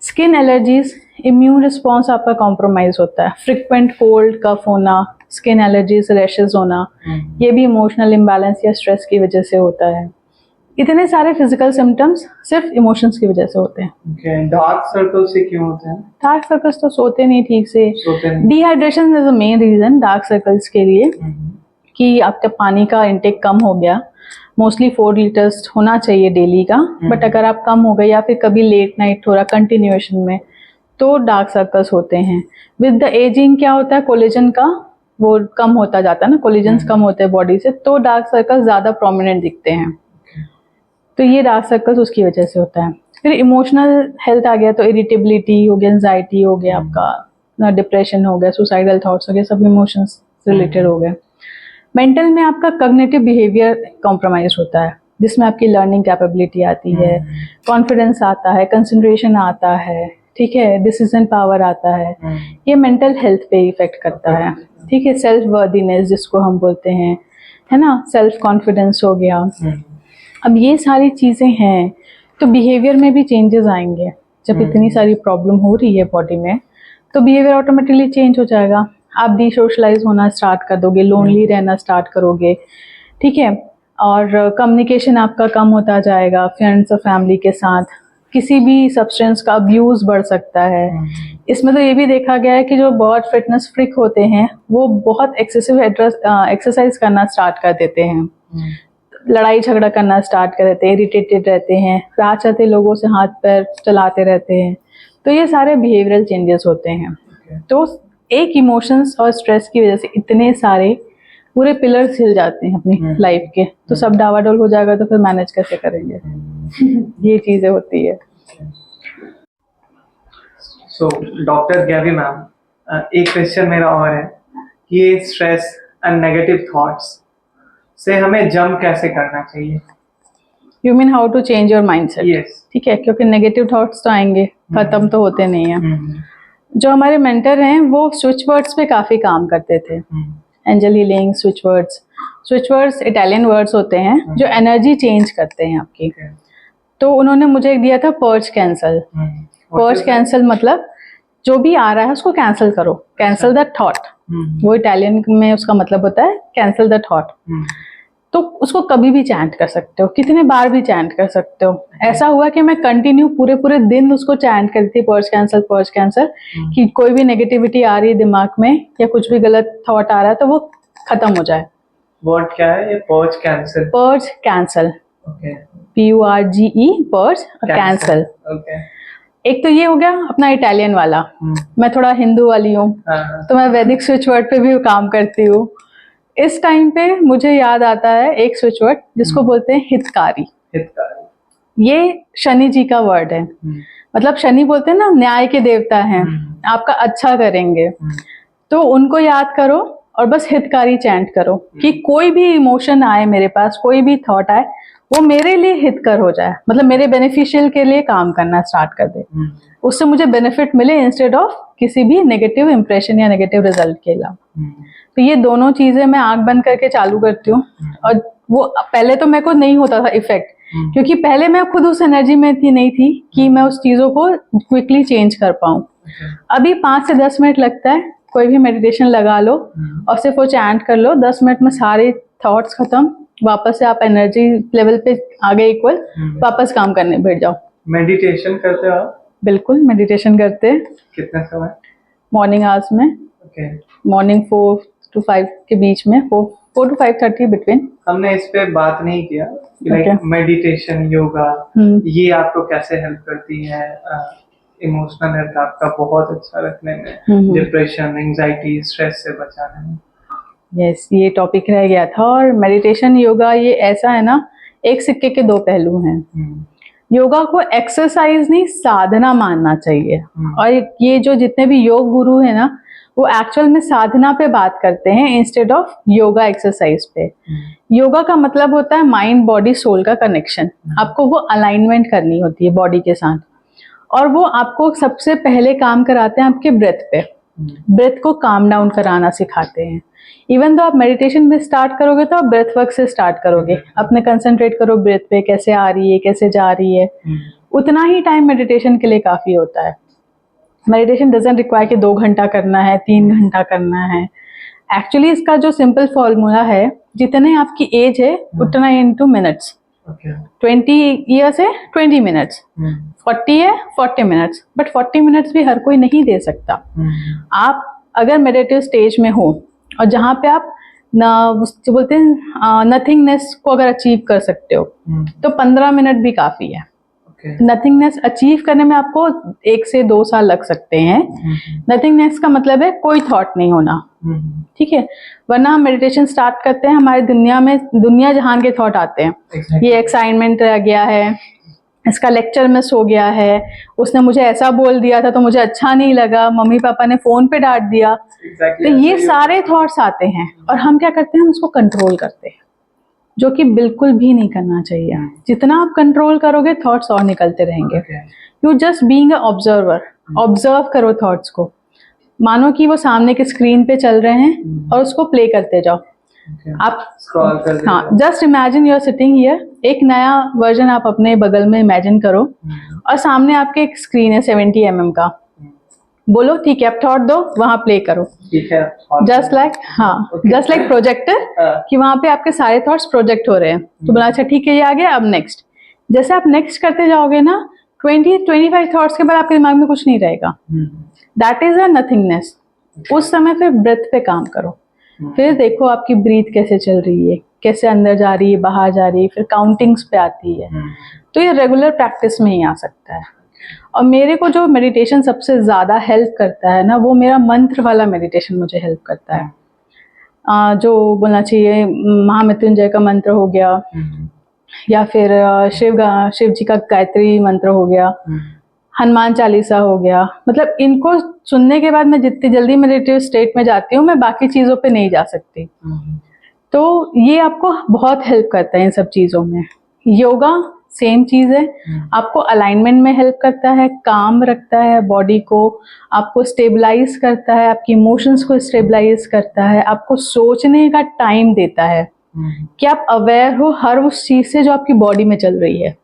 स्किन एलर्जीज, इम्यून रिस्पॉन्स आपका कॉम्प्रोमाइज होता है। फ्रिक्वेंट कोल्ड कफ होना, स्किन एलर्जीज, रैशेज होना, ये भी इमोशनल इम्बैलेंस या स्ट्रेस की वजह से होता है। इतने सारे फिजिकल सिम्टम्स सिर्फ इमोशंस की वजह से होते हैं। डार्क सर्कल्स से क्यों होते हैं? डार्क सर्कल्स तो सोते नहीं ठीक से। Dehydration is the main reason dark circles के लिए, कि आपका पानी का इंटेक कम हो गया। मोस्टली 4 लीटर्स होना चाहिए डेली का, बट अगर आप कम हो गए या फिर कभी लेट नाइट हो रहा कंटिन्यूएशन में, तो डार्क सर्कल्स होते हैं। विद द एजिंग क्या होता है, कोलेजन का वो कम होता जाता है ना, कोलेजन्स कम होते हैं बॉडी से, तो डार्क सर्कल्स ज्यादा प्रोमिनेंट दिखते हैं। तो ये डार्क सर्कल्स उसकी वजह से होता है। फिर इमोशनल हेल्थ आ गया तो इरिटेबिलिटी हो गया, एंजाइटी हो गया, आपका डिप्रेशन हो गया, सुसाइडल थॉट्स हो गए, सब इमोशंस रिलेटेड हो गए। मेंटल में आपका कॉग्निटिव बिहेवियर कॉम्प्रोमाइज होता है, जिसमें आपकी लर्निंग कैपेबिलिटी आती है, कॉन्फिडेंस आता है, कंसंट्रेशन आता है, ठीक है, डिसीजन पावर आता है। ये मेंटल हेल्थ पे इफेक्ट करता है। ठीक है, सेल्फ वर्दीनेस जिसको हम बोलते हैं, है ना, सेल्फ कॉन्फिडेंस हो गया। अब ये सारी चीजें हैं, तो बिहेवियर में भी चेंजेस आएंगे। जब इतनी सारी प्रॉब्लम हो रही है बॉडी में, तो बिहेवियर ऑटोमेटिकली चेंज हो जाएगा। आप डिसोशलाइज होना स्टार्ट कर दोगे, लोनली रहना स्टार्ट करोगे। ठीक है, और कम्युनिकेशन आपका कम होता जाएगा फ्रेंड्स और फैमिली के साथ। किसी भी सब्सटेंस का अब्यूज बढ़ सकता है। इसमें तो ये भी देखा गया है कि जो बहुत फिटनेस फ्रिक होते हैं, वो बहुत एक्सेसिव एक्सरसाइज करना स्टार्ट कर देते हैं, लड़ाई झगड़ा करना स्टार्ट कर देते हैं, इरिटेटेड रहते हैं, राह चलते लोगों से हाथ पैर चलाते रहते हैं। तो ये सारे बिहेवियरल चेंजेस होते हैं। तो एक इमोशंस और स्ट्रेस की वजह से इतने सारे पूरे पिलर्स हिल जाते हैं अपनी लाइफ के, तो सब डावाडोल हो जाएगा तो फिर मैनेज कैसे करेंगे? ये चीजें होती है। सो डॉक्टर गैवी मैम, एक क्वेश्चन मेरा और है कि ये स्ट्रेस एंड नेगेटिव थॉट्स से हमें जंप कैसे करना चाहिए? You mean how to change your mindset? Yes. ठीक है, क्योंकि नेगेटिव थॉट्स तो आएंगे, खत्म तो होते नहीं है। जो हमारे मेंटर हैं वो स्विच वर्ड्स पे काफी काम करते थे। Angel healing, switch words Italian words होते हैं जो एनर्जी चेंज करते हैं आपकी। तो उन्होंने मुझे दिया था पर्च कैंसल। पर्च कैंसल मतलब जो भी आ रहा है उसको कैंसिल करो, कैंसिल द थॉट। वो इटालियन में उसका मतलब होता है कैंसिल द थॉट। तो उसको कभी भी चैंट कर सकते हो, कितने बार भी चैंट कर सकते हो। ऐसा हुआ कि मैं कंटिन्यू पूरे दिन उसको चैंट करती थी, पर्च कैंसल, कि कोई भी नेगेटिविटी आ रही है दिमाग में या कुछ भी गलत थॉट आ रहा है तो वो खत्म हो जाए। वर्ड क्या है ये? Perch cancel. Perch cancel, okay, PURGE, perch cancel. Okay. एक तो ये हो गया अपना इटालियन वाला। मैं थोड़ा हिंदू वाली हूँ, तो मैं वैदिक स्विच वर्ड पे भी काम करती हूँ। इस टाइम पे मुझे याद आता है एक स्विच वर्ड जिसको बोलते हैं हितकारी। ये शनि जी का वर्ड है। मतलब शनि बोलते हैं ना न्याय के देवता हैं, आपका अच्छा करेंगे। तो उनको याद करो और बस हितकारी चैंट करो कि कोई भी इमोशन आए मेरे पास, कोई भी थॉट आए, वो मेरे लिए हितकर हो जाए, मतलब मेरे बेनिफिशियल के लिए काम करना स्टार्ट कर दे, उससे मुझे बेनिफिट मिले इंस्टेड ऑफ किसी भी नेगेटिव इंप्रेशन या नेगेटिव रिजल्ट के अलावा। तो ये दोनों चीजें मैं आंख बंद करके चालू करती हूँ। और वो पहले तो मेरे को नहीं होता था इफेक्ट, क्योंकि पहले मैं खुद उस एनर्जी में नहीं थी कि मैं उस चीजों को क्विकली चेंज कर पाऊँ। अभी 5 से 10 मिनट लगता है, कोई भी मेडिटेशन लगा लो और सिर्फ वो चैंट कर लो, 10 मिनट में सारे थॉट्स खत्म, वापस से आप एनर्जी लेवल पे आ गए इक्वल, वापस काम करने बैठ जाओ। मेडिटेशन करते हो आप? बिल्कुल मेडिटेशन करते हैं। कितने समय? मॉर्निंग आवर्स में, मॉर्निंग 4 to 5 के बीच में, 4 to 5:30 बिटवीन। हमने इस पे बात नहीं किया कि लाइक मेडिटेशन, योगा, ये आपको कैसे हेल्प करती है इमोशनल हेल्थ आपका बहुत अच्छा रखने में, डिप्रेशन, एंजाइटी, स्ट्रेस से बचाने में? यस, ये टॉपिक रह गया था। और मेडिटेशन, योगा, ये ऐसा है ना, एक सिक्के के दो पहलू हैं। योगा को एक्सरसाइज नहीं, साधना मानना चाहिए। और ये जो जितने भी योग गुरु है ना, वो एक्चुअल में साधना पे बात करते हैं इंस्टेड ऑफ योगा एक्सरसाइज पे। योगा का मतलब होता है माइंड बॉडी सोल का कनेक्शन। आपको वो अलाइनमेंट करनी होती है बॉडी के साथ, और वो आपको सबसे पहले काम कराते हैं आपके ब्रेथ पे। ब्रेथ को काम डाउन कराना सिखाते हैं। इवन तो आप मेडिटेशन में स्टार्ट करोगे तो आप ब्रेथ वर्क से स्टार्ट करोगे, अपने कंसंट्रेट करो ब्रेथ पे, कैसे आ रही है, कैसे जा रही है। उतना ही टाइम मेडिटेशन के लिए काफी होता है। मेडिटेशन डजंट रिक्वायर कि 2 घंटा करना है, 3 घंटा करना है। एक्चुअली इसका जो सिंपल फॉर्मूला है, जितने आपकी एज है उतना इनटू मिनट्स। 20 ईयर्स है 20 मिनट्स, 40 है 40 मिनट्स। बट 40 मिनट्स भी हर कोई नहीं दे सकता। आप अगर मेडिटेटिव स्टेज में हो और जहाँ पे आप जो बोलते हैं नथिंगनेस को अगर अचीव कर सकते हो, तो 15 मिनट भी काफी है। नथिंगनेस अचीव करने में आपको 1 से 2 साल लग सकते हैं। नथिंगनेस का मतलब है कोई थॉट नहीं होना, ठीक है। वरना हम मेडिटेशन स्टार्ट करते हैं, हमारी दुनिया जहान के थॉट आते हैं। ये असाइनमेंट रह गया है, इसका लेक्चर मिस हो गया है, उसने मुझे ऐसा बोल दिया था तो मुझे अच्छा नहीं लगा, मम्मी पापा ने फोन पे डांट दिया। तो ये सारे थॉट्स आते हैं और हम क्या करते हैं, हम उसको कंट्रोल करते हैं, जो कि बिल्कुल भी नहीं करना चाहिए। जितना आप कंट्रोल करोगे थॉट्स और निकलते रहेंगे। You just being a observer, observe करो थॉट्स को। मानो कि वो सामने के स्क्रीन पे चल रहे हैं और उसको प्ले करते जाओ। आप स्क्रॉल कर, हाँ, just imagine you are sitting here. एक नया वर्जन आप अपने बगल में इमेजिन करो और सामने आपके एक स्क्रीन है 70 mm का। बोलो ठीक है, अब थॉट दो, वहां प्ले करो। जस्ट लाइक, हाँ, जस्ट लाइक प्रोजेक्टर, कि वहां पे आपके सारे थॉट्स प्रोजेक्ट हो रहे हैं। तो बोला अच्छा ठीक है, ये आ गया, अब नेक्स्ट। जैसे आप नेक्स्ट करते जाओगे ना, 20-25 थॉट्स के बाद आपके दिमाग में कुछ नहीं रहेगा। That is a nothingness. उस समय फिर ब्रेथ पे काम करो। फिर देखो आपकी ब्रीथ कैसे चल रही है, कैसे अंदर जा रही है, बाहर जा रही है, फिर काउंटिंग्स पे आती है। तो ये रेगुलर प्रैक्टिस में ही आ सकता है। और मेरे को जो मेडिटेशन सबसे ज्यादा हेल्प करता है ना, वो मेरा मंत्र वाला मेडिटेशन मुझे हेल्प करता है। जो बोलना चाहिए, महामृत्युंजय का मंत्र हो गया, या फिर शिव जी का गायत्री मंत्र हो गया, हनुमान चालीसा हो गया। मतलब इनको सुनने के बाद मैं जितनी जल्दी मेडिटेटिव स्टेट में जाती हूँ, मैं बाकी चीजों पे नहीं जा सकती। तो ये आपको बहुत हेल्प करता है इन सब चीजों में। योगा सेम चीज है, आपको अलाइनमेंट में हेल्प करता है, काम रखता है बॉडी को, आपको स्टेबलाइज करता है, आपकी इमोशंस को स्टेबलाइज करता है, आपको सोचने का टाइम देता है कि आप अवेयर हो हर उस चीज से जो आपकी बॉडी में चल रही है।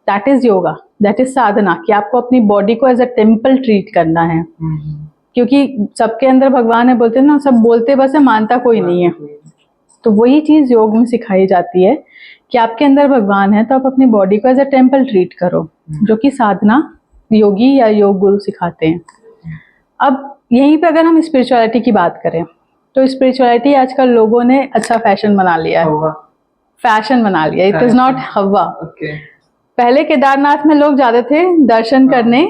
That is yoga, that is sadhana, कि आपको अपनी बॉडी को एज अ टेम्पल ट्रीट करना है। क्योंकि सबके अंदर भगवान है, बोलते हैं ना, सब बोलते बस है, मानता कोई नहीं है। तो वही चीज योग में सिखाई जाती है कि आपके अंदर भगवान है, तो आप अपनी बॉडी को एज अ टेम्पल ट्रीट करो, जो कि साधना योगी या योग गुरु सिखाते हैं। अब यहीं पे अगर हम स्पिरिचुअलिटी की बात करें, तो स्पिरिचुअलिटी आजकल लोगों ने अच्छा फैशन बना लिया है, फैशन बना लिया। इट इज नॉट हवा। पहले केदारनाथ में लोग जाते थे दर्शन करने,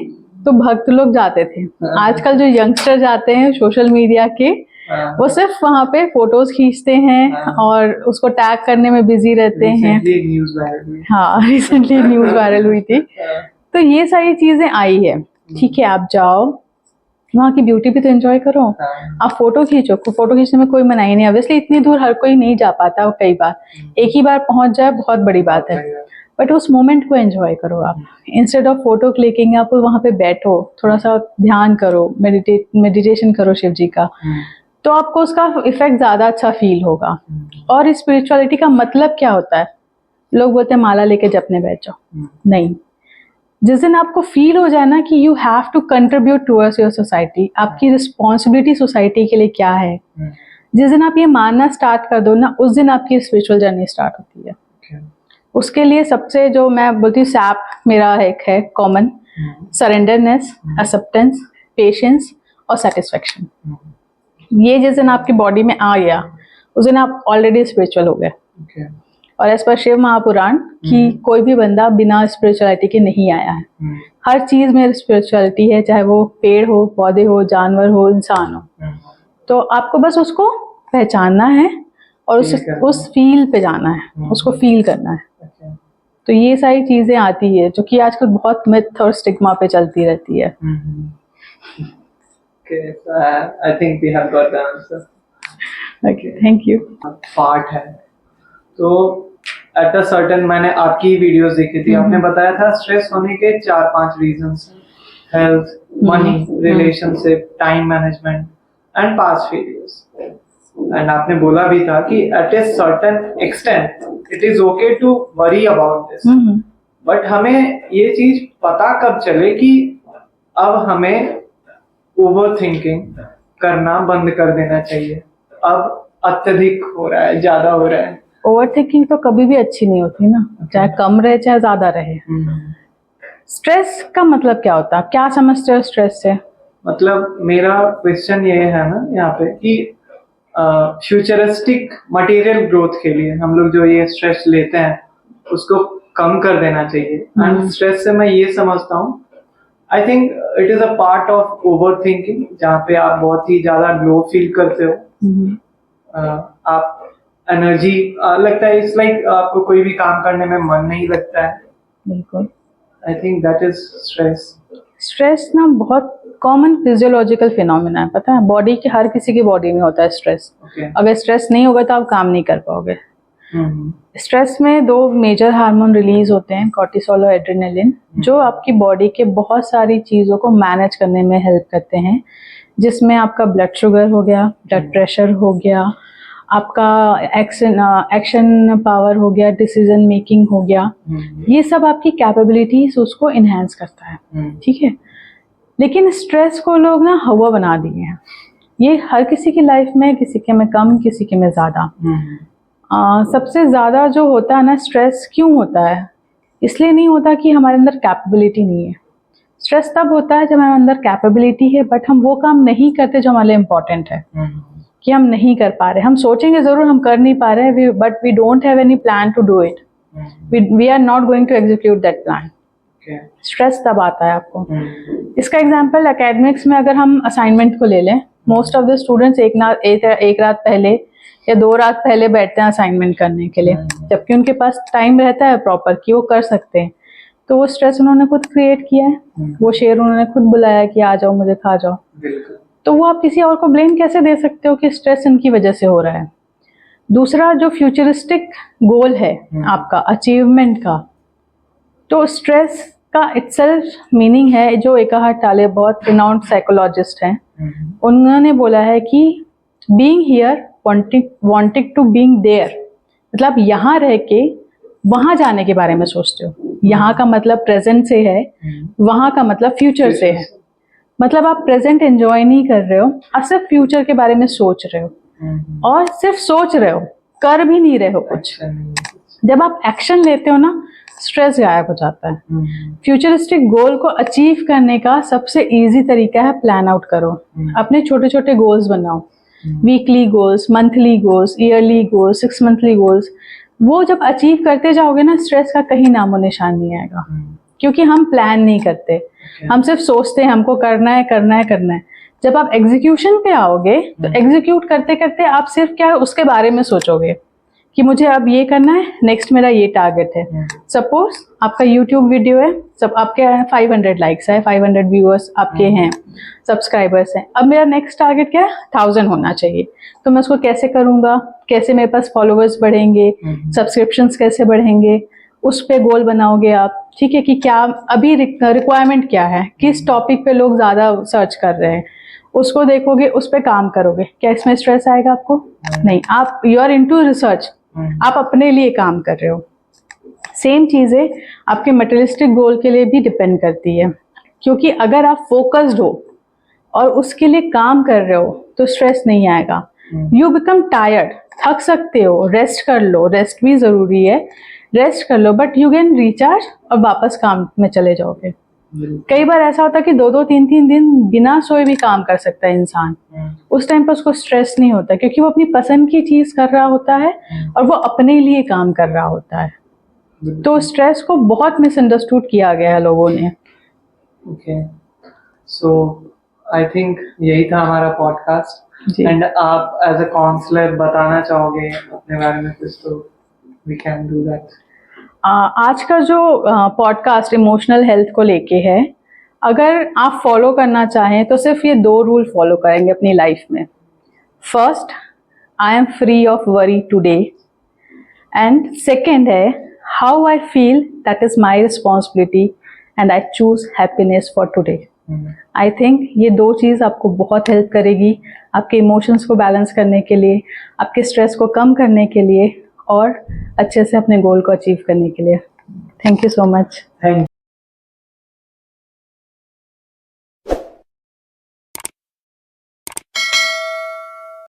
तो भक्त लोग जाते थे। आजकल जो यंगस्टर जाते हैं सोशल मीडिया के, वो सिर्फ वहां पे फोटोज खींचते हैं और उसको टैग करने में बिजी रहते हैं। हाँ, रिसेंटली न्यूज वायरल हुई थी। तो ये सारी चीजें आई है, ठीक है, आप जाओ, वहाँ की ब्यूटी भी तो एंजॉय करो। हाँ। आप फोटो खींचो, फोटो खींचने में कोई मनाही नहीं, ऑब्वियसली इतनी दूर हर कोई नहीं जा पाता, कई बार एक ही बार पहुंच जाए बहुत बड़ी बात है, बट उस मोमेंट को एंजॉय करो आप। इंस्टेड ऑफ फोटो क्लिकिंग आप वहाँ पे बैठो, थोड़ा सा ध्यान करो, मेडिटेशन करो शिव जी का, तो आपको उसका इफेक्ट ज्यादा अच्छा फील होगा। और स्पिरिचुअलिटी का मतलब क्या होता है? लोग बोलते हैं माला लेके जपने बैठ जाओ, नहीं। जिस दिन आपको फील हो जाए ना कि you have to contribute towards your society, आपकी रिस्पॉन्सिबिलिटी सोसाइटी के लिए क्या है, जिस दिन आप ये मानना स्टार्ट कर दो ना, उस दिन आपकी स्पिरिचुअल जर्नी स्टार्ट होती है। उसके लिए सबसे जो मैं बोलती हूँ सैप मेरा एक है कॉमन, सरेंडरनेस, एक्सेप्टेंस, पेशेंस और सेटिस्फेक्शन। ये जिस दिन आपकी बॉडी में आ गया, उस दिन आप ऑलरेडी स्पिरिचुअल हो गए। और एज पर शिव महापुराण कि कोई भी बंदा बिना स्पिरिचुअलिटी के नहीं आया है। हर चीज में स्पिरिचुअलिटी है, चाहे वो पेड़ हो, पौधे हो, जानवर हो, इंसान हो। तो आपको बस उसको पहचानना है और उस फील पे जाना है, उसको फील करना है। तो ये सारी चीजें आती है जो कि आजकल बहुत मिथ और स्टिग्मा पे चलती रहती है। Okay, so I think we have got the answer. Okay, thank you. Part है तो एट अ सर्टेन, मैंने आपकी वीडियोस देखी थी, आपने बताया था स्ट्रेस होने के 4-5 reasons, health, money, relationship, time management and past failures. And आपने बोला भी था कि at a certain extent it is okay to worry about this, but हमें ये चीज पता कब चले कि अब हमें ओवर थिंकिंग करना बंद कर देना चाहिए, अब अत्यधिक हो रहा है, ज्यादा हो रहा है। ओवर थिंकिंग तो कभी भी अच्छी नहीं होती ना, चाहे कम रहे चाहे ज्यादा रहे। स्ट्रेस का मतलब क्या होता है, क्या समझते हो स्ट्रेस से? मतलब मेरा क्वेश्चन ये है ना यहाँ पे कि फ्यूचरिस्टिक मटेरियल ग्रोथ के लिए हम लोग जो ये स्ट्रेस लेते हैं उसको कम कर देना चाहिए। एंड स्ट्रेस से मैं ये समझता हूँ, I think it is a part of over thinking, जहाँ पे आप बहुत ही ज्यादा लो फील करते हो, आप एनर्जी लगता है, इट्स लाइक आपको कोई भी काम करने में मन नहीं लगता है। बिल्कुल, आई think that is stress. Stress ना बहुत कॉमन फिजियोलॉजिकल फिनोमेना है, पता है, बॉडी के हर किसी की बॉडी में होता है स्ट्रेस। अगर स्ट्रेस नहीं होगा तो आप काम नहीं कर पाओगे। स्ट्रेस में 2 मेजर हार्मोन रिलीज होते हैं, कॉर्टिसोल और एड्रेनालिन, जो आपकी बॉडी के बहुत सारी चीज़ों को मैनेज करने में हेल्प करते हैं, जिसमें आपका ब्लड शुगर हो गया, ब्लड प्रेशर हो गया, आपका एक्शन पावर हो गया, डिसीजन मेकिंग हो गया, ये सब आपकी कैपेबिलिटीज उसको इन्हेंस करता है। ठीक है, लेकिन स्ट्रेस को लोग ना हवा बना दिए हैं। ये हर किसी की लाइफ में, किसी के में कम, किसी के में ज़्यादा। सबसे ज़्यादा जो होता है ना स्ट्रेस, क्यों होता है? इसलिए नहीं होता कि हमारे अंदर कैपेबिलिटी नहीं है। स्ट्रेस तब होता है जब हमारे अंदर कैपेबिलिटी है बट हम वो काम नहीं करते जो हमारे लिए इम्पोर्टेंट है, कि हम नहीं कर पा रहे। हम सोचेंगे ज़रूर, हम कर नहीं पा रहे हैं, but we don't have any plan to do it, we are not going to execute that plan. Stress तब आता है आपको। इसका एग्जाम्पल एकेडमिक्स में अगर हम असाइनमेंट को ले लें, मोस्ट ऑफ द स्टूडेंट्स एक रात पहले या 2 रात पहले बैठते हैं असाइनमेंट करने के लिए, जबकि उनके पास टाइम रहता है प्रॉपर कि वो कर सकते हैं। तो वो स्ट्रेस उन्होंने खुद क्रिएट किया है, वो शेर उन्होंने खुद बुलाया कि आ जाओ मुझे खा जाओ। तो वो आप किसी और को ब्लेम कैसे दे सकते हो कि स्ट्रेस इनकी वजह से हो रहा है? दूसरा, जो फ्यूचरिस्टिक गोल है आपका अचीवमेंट का, तो स्ट्रेस का इटसेल्फ मीनिंग है, जो एकाहार्ट टाले बहुत रिनाउंड साइकोलॉजिस्ट हैं, उन्होंने बोला है कि being here wanting to being there, मतलब यहाँ रह के वहाँ जाने के बारे में सोचते हो। यहाँ का मतलब प्रेजेंट से है, वहाँ का मतलब फ्यूचर से है। मतलब आप प्रेजेंट एंजॉय नहीं कर रहे हो, आप सिर्फ फ्यूचर के बारे में सोच रहे हो, और सिर्फ सोच रहे हो, कर भी नहीं रहे हो कुछ। जब आप एक्शन लेते हो ना, स्ट्रेस गायब हो जाता है। फ्यूचरिस्टिक गोल को अचीव करने का सबसे इजी तरीका है प्लान आउट करो, अपने छोटे छोटे गोल्स बनाओ, weekly goals, monthly goals, yearly goals, 6 monthly goals. वो जब अचीव करते जाओगे ना, स्ट्रेस का कहीं नामो निशान नहीं आएगा, क्योंकि हम प्लान नहीं करते, हम सिर्फ सोचते हैं हमको करना है करना है करना है। जब आप एग्जीक्यूशन पे आओगे तो एग्जीक्यूट करते करते आप सिर्फ क्या उसके बारे में सोचोगे कि मुझे अब ये करना है, नेक्स्ट मेरा ये टारगेट है। सपोज आपका यूट्यूब वीडियो है, सब आपके 500 लाइक्स है, 500 व्यूअर्स आपके हैं, सब्सक्राइबर्स हैं। अब मेरा नेक्स्ट टारगेट क्या है, 1000 होना चाहिए। तो मैं उसको कैसे करूँगा, कैसे मेरे पास फॉलोअर्स बढ़ेंगे, सब्सक्रिप्शंस कैसे बढ़ेंगे, उस पे गोल बनाओगे आप। ठीक है, कि क्या अभी रिक्वायरमेंट क्या है, किस टॉपिक पे लोग ज़्यादा सर्च कर रहे हैं, उसको देखोगे, उस पे काम करोगे। क्या इसमें स्ट्रेस आएगा आपको? नहीं। आप यू आर इनटू रिसर्च, आप अपने लिए काम कर रहे हो। सेम चीज़ें आपके मटेरियलिस्टिक गोल के लिए भी डिपेंड करती है, क्योंकि अगर आप फोकस्ड हो और उसके लिए काम कर रहे हो तो स्ट्रेस नहीं आएगा। यू बिकम टायर्ड, थक सकते हो, रेस्ट कर लो, रेस्ट भी ज़रूरी है, रेस्ट कर लो, बट यू कैन रिचार्ज और वापस काम में चले जाओगे। कई बार ऐसा होता है कि 2-2, 3-3 दिन बिना सोए भी काम कर सकता है इंसान। उस टाइम पर उसको स्ट्रेस नहीं होता, क्योंकि वो अपनी पसंद की चीज कर रहा होता है और वो अपने लिए काम कर रहा होता है। तो स्ट्रेस को बहुत मिसअंडरस्टूड किया गया है लोगों ने। ओके, सो आई थिंक यही था हमारा पॉडकास्ट। जी। एंड आप एज अ काउंसलर बताना चाहोगे अपने बारे में कुछ, तो वी कैन डू दैट। आज का जो पॉडकास्ट इमोशनल हेल्थ को लेके है, अगर आप फॉलो करना चाहें तो सिर्फ ये 2 रूल फॉलो करेंगे अपनी लाइफ में। First, I am free of worry today, and second है, how I feel that is my responsibility and I choose happiness for today. I think ये 2 चीज़ आपको बहुत हेल्प करेगी आपके इमोशंस को बैलेंस करने के लिए, आपके स्ट्रेस को कम करने के लिए और अच्छे से अपने गोल को अचीव करने के लिए। Thank you so much. Thank